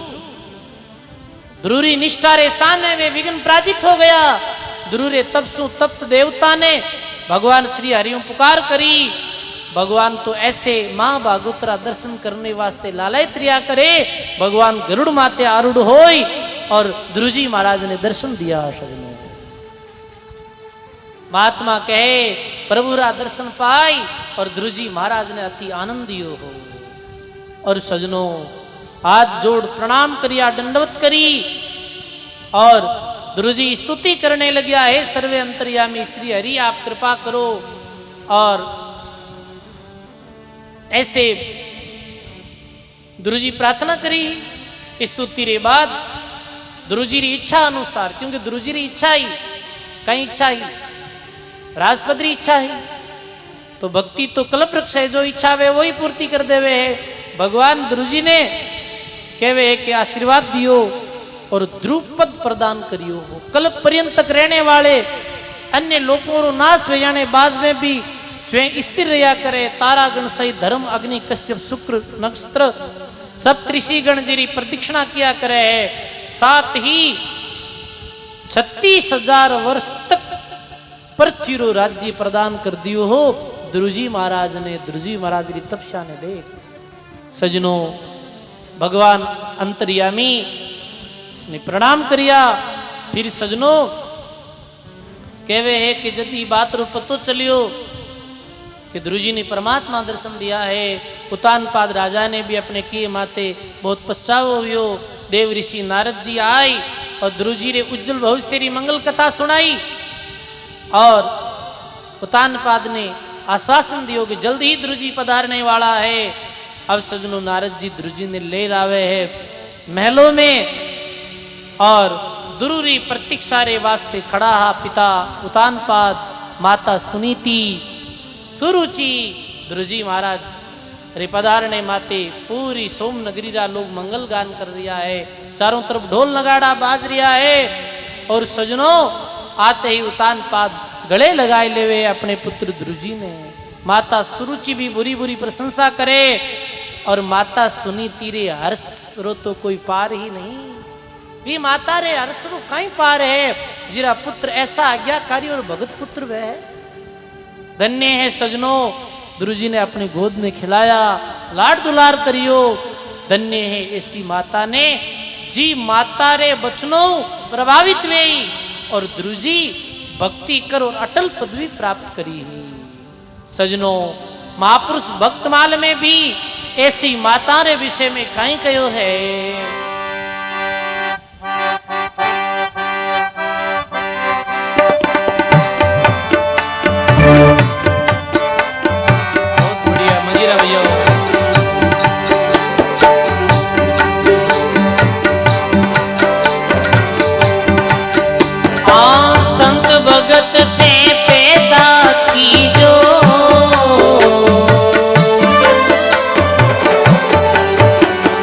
ध्रुरी निष्ठा रे सामने वे विघ्न पराजित हो गया। ध्रुरे तब सु तप्त देवता ने भगवान श्री हरिओ पुकार करी। भगवान तो ऐसे मां भागोतरा दर्शन करने वास्ते लालयत रिया करे। भगवान गरुड़ माते आरूढ़ होई और ध्रुजी महाराज ने दर्शन दिया। सजनों महात्मा कहे प्रभुरा दर्शन पाई और ध्रुजी महाराज ने अति आनंदियो हो। और सजनों हाथ जोड़ प्रणाम करिया, दंडवत करी और ध्रुजी स्तुति करने लगिया, हे सर्वे अंतर्यामी श्री हरि आप कृपा करो। और ऐसे ध्रुजी प्रार्थना करी। स्तुति रे बाद ध्रुजी री इच्छा अनुसार, क्योंकि ध्रुजी री इच्छा ही कहीं इच्छा ही राजपद्री इच्छा ही तो भक्ति तो कल्प वृक्ष है, जो इच्छा वे वही पूर्ति कर देवे है। भगवान ध्रुजी ने कहवे है कि आशीर्वाद दियो और ध्रुव पद प्रदान करियो हो। कल्प पर्यंत तक रहने वाले अन्य लोगों रो नाश हो जाने बाद में भी स्वयं स्थिर रहा करे। तारागण सहित धर्म अग्नि कश्यप शुक्र नक्षत्र सप्तऋषि गण जी प्रदक्षिणा किया करे है। साथ ही 36,000 वर्ष तक पृथ्वी रो राज्य प्रदान कर दियो हो। ध्रुजी महाराज ने, ध्रुजी महाराज की तपस्या ने देख। सजनों भगवान अंतर्यामी ने प्रणाम करिया। फिर सजनों कहवे है कि यदि बात रो पतो चलियो कि ध्रुजी ने परमात्मा दर्शन दिया है। उतानपाद राजा ने भी अपने किए माते बहुत पश्चाव हुयो। देव ऋषि नारद जी आई और ध्रुजी रे उज्जवल भविष्य री मंगल कथा सुनाई। और उतानपाद ने आश्वासन दियो कि जल्द ही ध्रुजी पधारने वाला है। अब सजनों नारद जी ध्रुजी ने ले लावे है महलों में और दुरूरी प्रतीक्षा रे वास्ते खड़ा हा पिता उतानपाद, माता सुनीति, सुरुचि। ध्रुजी महाराज रे पधारने माते पूरी सोम नगरी रा लोग मंगल गान कर रिया है। चारों तरफ ढोल नगाड़ा बाज रिया है। और सजनों आते ही उतानपाद गले लगाए लेवे अपने पुत्र ध्रुजी ने। माता सुरुचि भी बुरी बुरी प्रशंसा करे और माता सुनीति रे हर्ष रो तो कोई पार ही नहीं। भी माता रे हर्ष रो कहीं पार है जिरा पुत्र ऐसा आज्ञाकारी और भगत पुत्र वह है। धन्य है सजनों ध्रुजी ने अपनी गोद में खिलाया, लाड दुलार करियो। धन्य है ऐसी माता ने जी माता रे बचनों प्रभावित हुई और ध्रुजी भक्ति कर और अटल पदवी प्राप्त करी है। सजनों महापुरुष भक्तमाल में भी ऐसी माता रे विषय में कहीं कहो है। बहुत बढ़िया मजीरा भैया। संत भगत थे पैदा की जो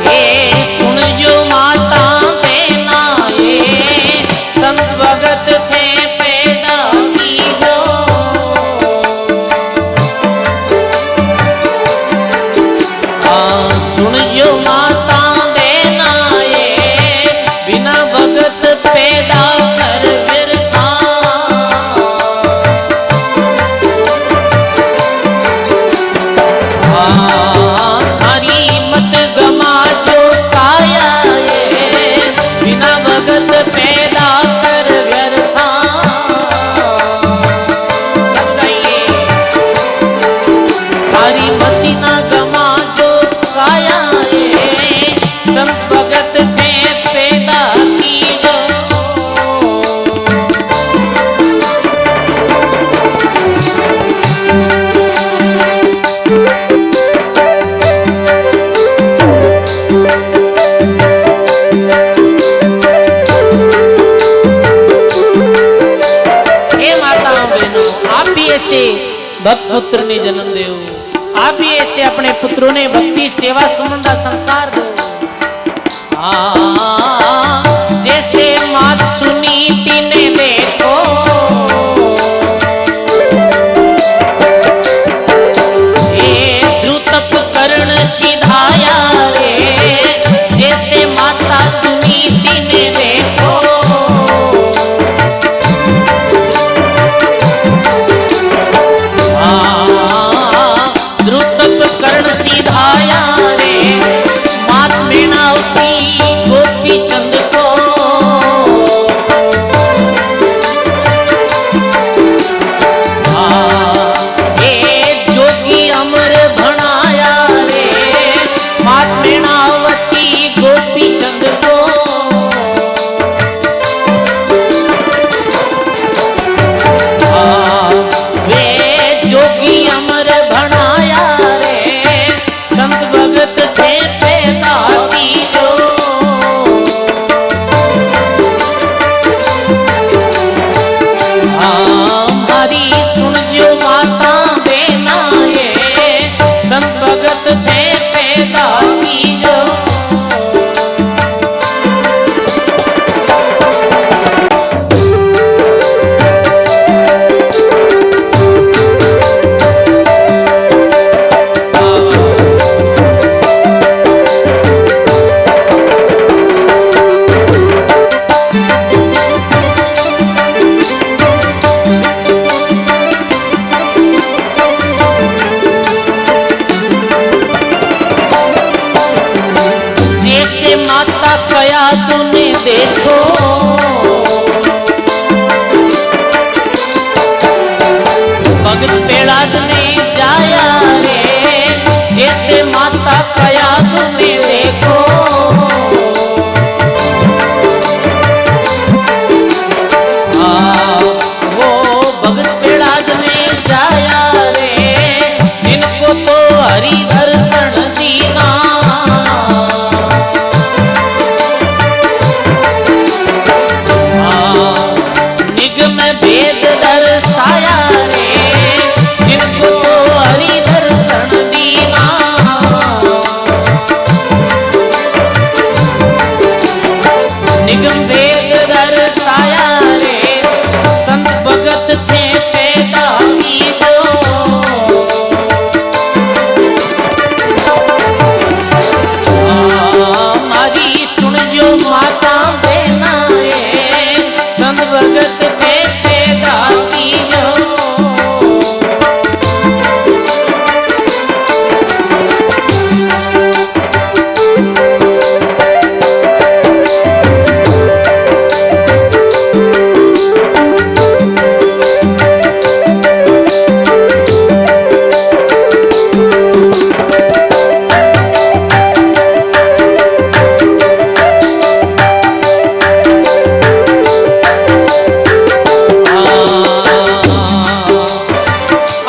ये सुन जो माता बहना ये संत भगत थे पैदा की जो सुन जो माता बहना ये बिना भगत पैदा कर भक्त पुत्र ने जन्म दो। आप भी ऐसे अपने पुत्रों ने भक्ति सेवा सुमन का संस्कार दो। जैसे मात सुनीति ने देखो ये ध्रुव तप कर्ण सिधाया रे। जैसे माता सुनीति ने देखो भगत प्रहलाद ने जाया रे, जैसे माता का याद में देखो। वो भगत प्रहलाद ने जाया रे, जिनको तो हरि दर्शन दीना। निगम भेद दर्शाया रे, जिनको तो हरि दर्शन दीना। निगम भेद दर्शाया रे, संत भगत थे पैदा की जो। मारी सुन जो माता बहना रे, संत भगत थे पैदा की जो।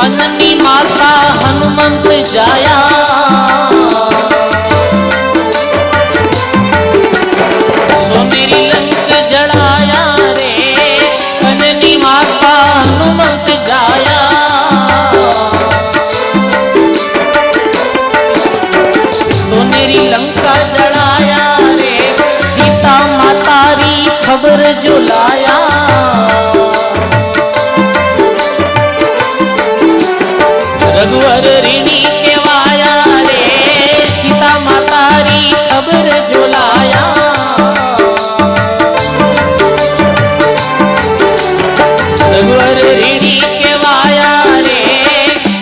अननी माता हनुमंत जाया, सोनेरी लंक जड़ाया रे, अननी माता हनुमंत जाया। सोनेरी लंका जड़ाया रे, सीता मातारी खबर जो लाया। रघुवर ऋणी के वाया रे, सीता मातारी खबर जो लाया। रघुवर ऋणी के वाया रे,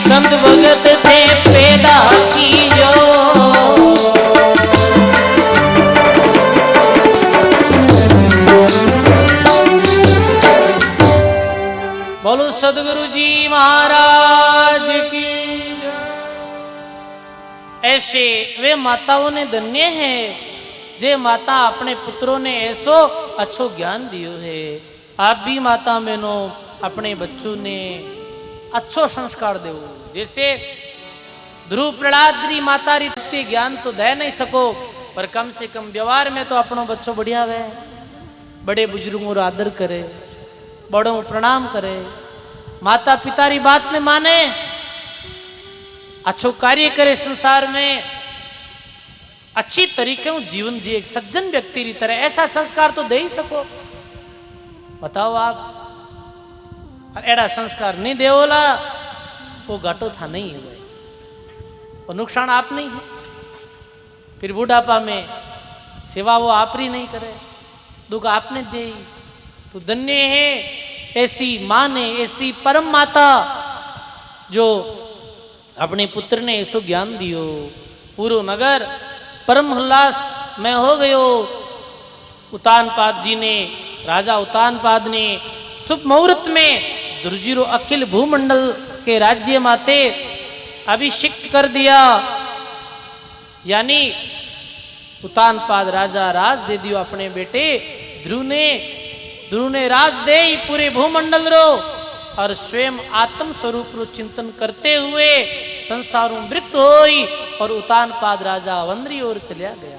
संत भगत थे पैदा की जो। बोलो सदगुरु जी महाराज की। ऐसे वे माताओं ने धन्य है, जे माता अपने पुत्रों ने ऐसो अच्छो ज्ञान दियो है। आप भी माता बहनों अपने बच्चों ने अच्छो संस्कार दो। जैसे ध्रुव प्रहलाद माता री ज्ञान तो दे नहीं सको, पर कम से कम व्यवहार में तो अपनो बच्चों बढ़िया वे। बड़े बुजुर्गों रो आदर करे, बड़ों प्रणाम करे, माता पिता री बात ने माने, अच्छो कार्य करे, संसार में अच्छी तरीके से जीवन जिए, एक सज्जन व्यक्ति की तरह। ऐसा संस्कार तो दे ही सको। बताओ आप एड़ा संस्कार नहीं देवोला, वो घाटो था नहीं है भाई, वो नुकसान आप नहीं है। फिर बुढ़ापा में सेवा वो आप ही नहीं करे, दुख आपने दे, तो धन्य है ऐसी माँ ने, ऐसी परम माता जो अपने पुत्र ने ऐसो ज्ञान दियो। पूरो नगर परम उल्लास में हो गयो। उतानपाद जी ने, राजा उतानपाद ने शुभ मुहूर्त में दुर्जीरो अखिल भूमंडल के राज्य माते अभिषिक्त कर दिया। यानी उतानपाद राजा राज दे दियो अपने बेटे ध्रुव ने राज दे पूरे भूमंडल रो, और स्वयं आत्म स्वरूप रो चिंतन करते हुए संसारों मृत होई, और उतानपाद राजा वंद्री ओर चलिया गया।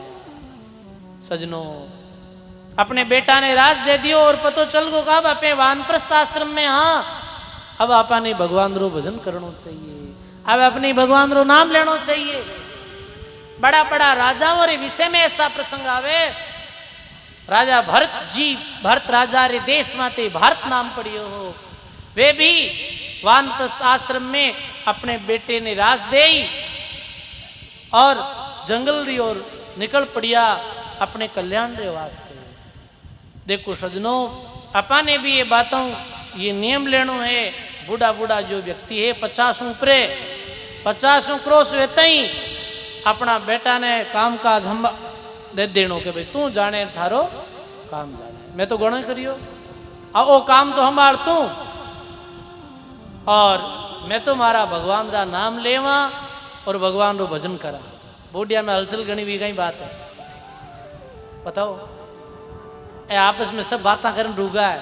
सजनों, अपने बेटा ने राज दे दियो और पतो चल गो कब अपने वानप्रस्थ आश्रम में। हाँ, अब आपा ने भगवान रो भजन करना चाहिए, अब अपने भगवान रो नाम लेना चाहिए। बड़ा बड़ा राजाओं रे विषय में ऐसा प्रसंग आवे। राजा भरत राजा रे देश माते भारत नाम पड़ियो हो, वे भी वानप्रस्थ आश्रम में अपने बेटे ने राज दे और जंगल री ओर निकल पड़िया अपने कल्याण रे वास्ते। देखो सजनों, अपा ने भी ये बातों, ये नियम लेनो है। बूढ़ा बूढ़ा जो व्यक्ति है 50 ऊपरे 50 क्रॉस वेते ही अपना बेटा ने काम काज हम दे देनो के भाई तू जाने थारो काम जाने, मैं तो गणो करियो आ ओ काम तो हमार तू। और मैं तो मारा भगवान रा नाम लेवा और भगवान रो भजन करा। बोडिया में हलचल गणी भी कई बात है, बताओ ए आपस में सब बातें करन रूगा है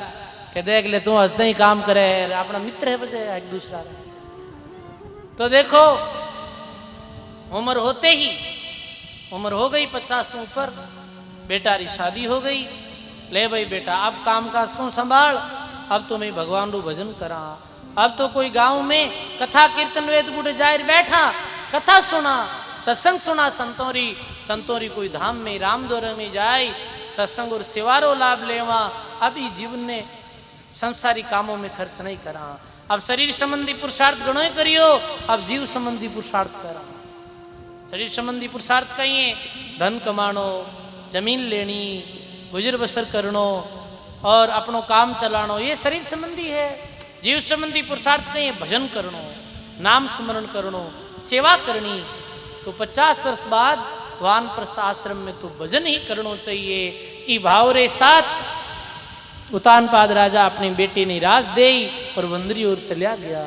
कि देख ले तू हंसते ही काम करे, अपना मित्र है बचे एक दूसरा। तो देखो उम्र होते ही, उम्र हो गई 50 ऊपर, बेटा री शादी हो गई। ले भाई बेटा अब काम काज तू संभाल, अब तो मैं भगवान रू भजन करा। अब तो कोई गांव में कथा कीर्तन वेद गुड़ जाहिर बैठा, कथा सुना, सत्संग सुना संतों री कोई धाम में राम द्वार में जाए सत्संग और सेवारो लाभ लेवा। अब ये जीवन ने संसारी कामों में खर्च नहीं करा। अब शरीर संबंधी पुरुषार्थ गणो ही करियो, अब जीव संबंधी पुरुषार्थ करा। शरीर संबंधी पुरुषार्थ कहिए धन कमाणो, जमीन लेनी, गुजर बसर करनो और अपनो काम चलानो, ये शरीर संबंधी है। जीव संबंधी पुरुषार्थ कहिए भजन करनो, नाम सुमरण करनो, सेवा करनी। तो 50 वर्ष बाद वानप्रस्थ आश्रम में तो भजन ही करनो चाहिए। ई भाव रे साथ उतानपाद राजा अपनी बेटी ने राज दे और वंदरी ओर चलिया गया।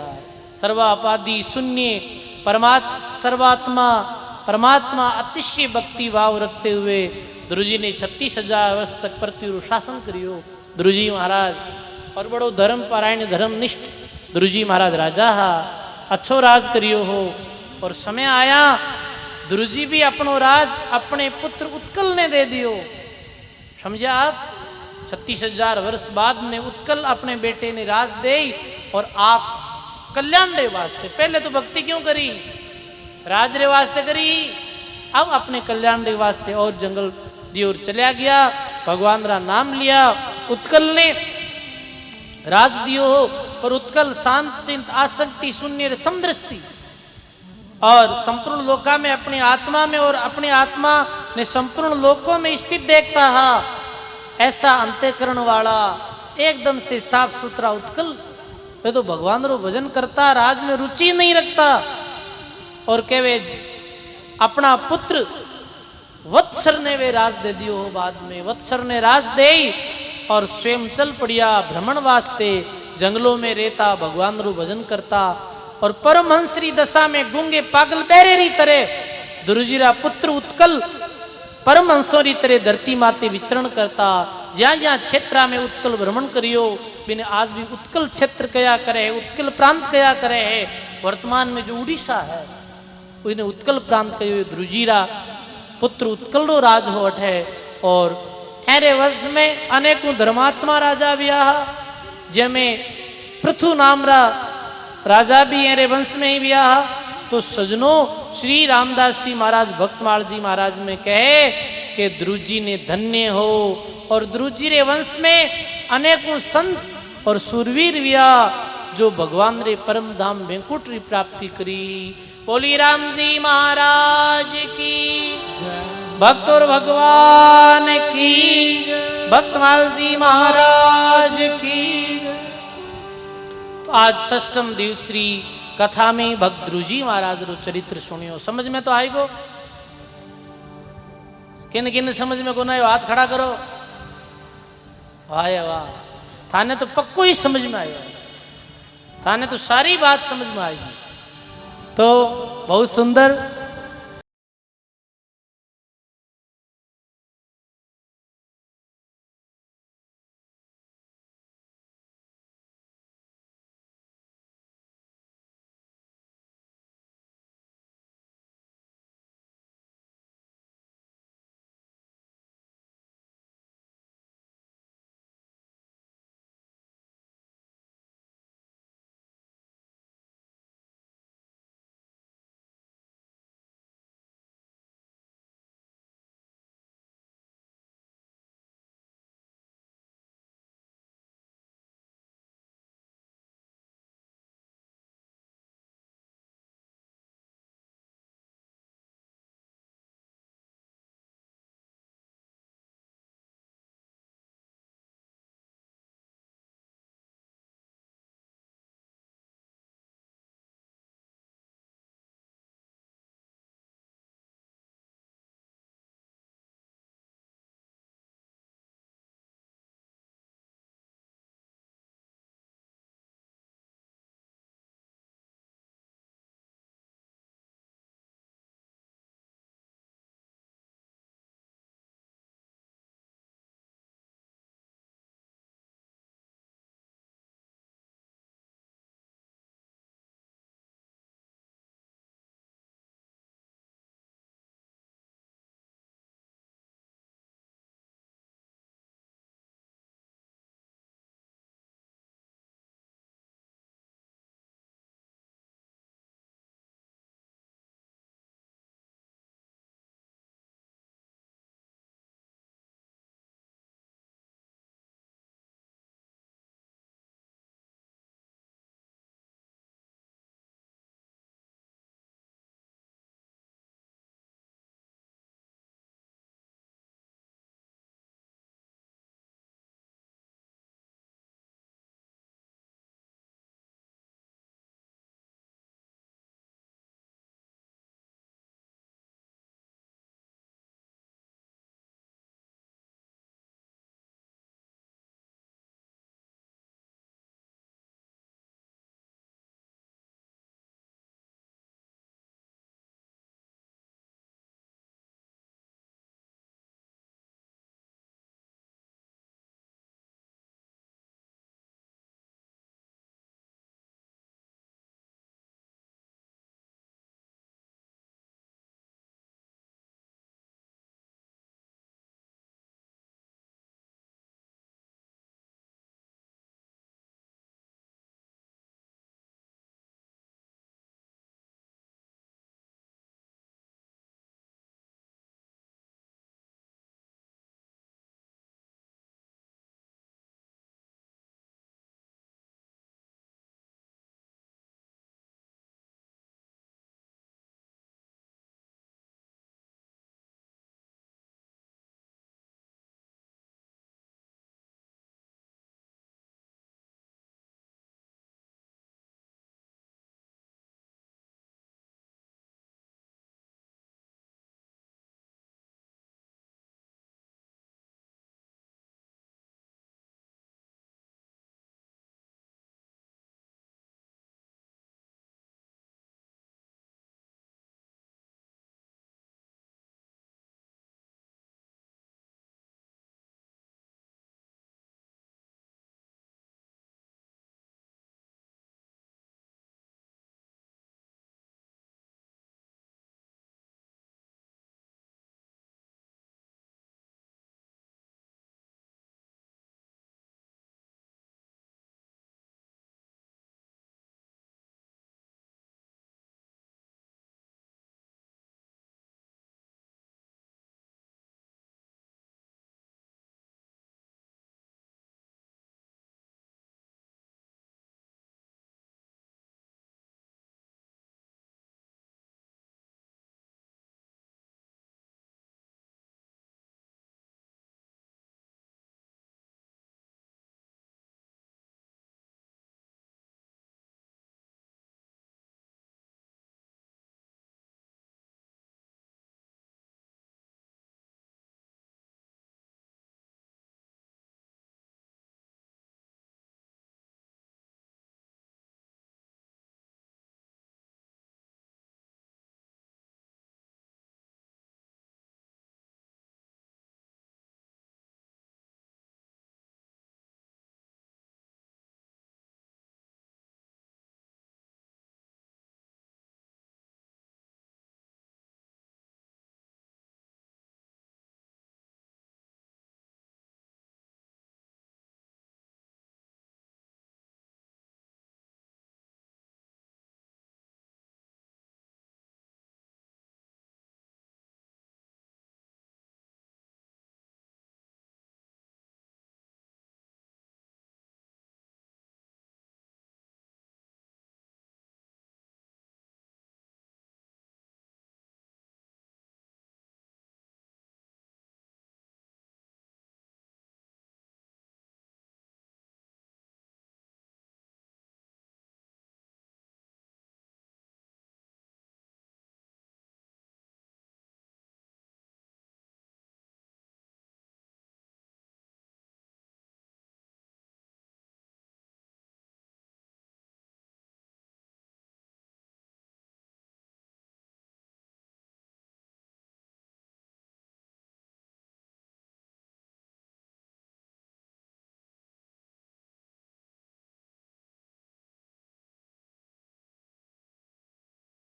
सर्वापादि शून्य परमात्मा अतिशय भक्ति भाव रखते हुए ध्रुजी ने 36,000 वर्ष तक पृथ्वी शासन करियो। ध्रुजी महाराज और बड़ो धर्म पारायण धर्मनिष्ठ ध्रुजी महाराज राजा हा, अच्छो राज करियो हो। और समय आया ध्रुजी भी अपनो राज अपने पुत्र उत्कल ने दे दियो। समझा आप, 36,000 वर्ष बाद में उत्कल अपने बेटे ने राज दे और आप कल्याण रे वास्ते, पहले तो भक्ति क्यों करी, राज रे वास्ते करी, अब अपने कल्याण रे वास्ते और जंगल दी ओर चलिया गया। भगवान रा नाम लिया। उत्कल ने राज दियो हो पर उत्कल शांत चिंत आसक्ति शून्य समदृष्टि और संपूर्ण लोका में अपनी आत्मा में और अपनी आत्मा ने संपूर्ण लोकों में स्थित देखता है। ऐसा अंत्यकरण वाला एकदम से साफ सुथरा उत्कल वे तो भगवान रो भजन करता, राज में रुचि नहीं रखता। और कहवे अपना पुत्र वत्सर ने वे राज दे दियो हो। बाद में वत्सर ने राज दे और स्वयं चल पड़िया भ्रमण वास्ते, जंगलों में रहता, भगवान रो भजन करता। और परमहंसरी दशा में गूंगे पागल बहरेरी तरह ध्रुजीरा पुत्र उत्कल परमहंसों री तरह धरती माते विचरण करता। ज्या ज्या क्षेत्र में उत्कल भ्रमण करियो बिने आज भी उत्कल क्षेत्र कया करे है, उत्कल प्रांत कया करे है। वर्तमान में जो उड़ीसा है उन्हें उत्कल प्रांत कहो। ध्रुजीरा पुत्र उत्कल रो राज होट है। और ऐरे वंश में अनेकों धर्मात्मा राजा ब्याह, जेमें पृथु नामरा राजा भी ऐरे वंश में ही ब्याह। तो सजनों श्री रामदास जी महाराज भक्तमाल जी महाराज में कहे कि ध्रुजी ने धन्य हो। और ध्रुजी रे वंश में अनेकों संत और सुरवीर ब्याह जो भगवान रे परम धाम वेंकुट री प्राप्ति करी। बोली राम जी महाराज की, भक्त और भगवान की, भक्तमाल जी महाराज की। तो आज षष्ठम दिवसरी कथा में भक्त ध्रुजी महाराज रो चरित्र सुनियो। समझ में तो आएगो? किन किन समझ में को नहीं, हाथ खड़ा करो। वाह वाह, थाने तो पक्को ही समझ में आया, थाने तो सारी बात समझ में आएगी। तो बहुत सुंदर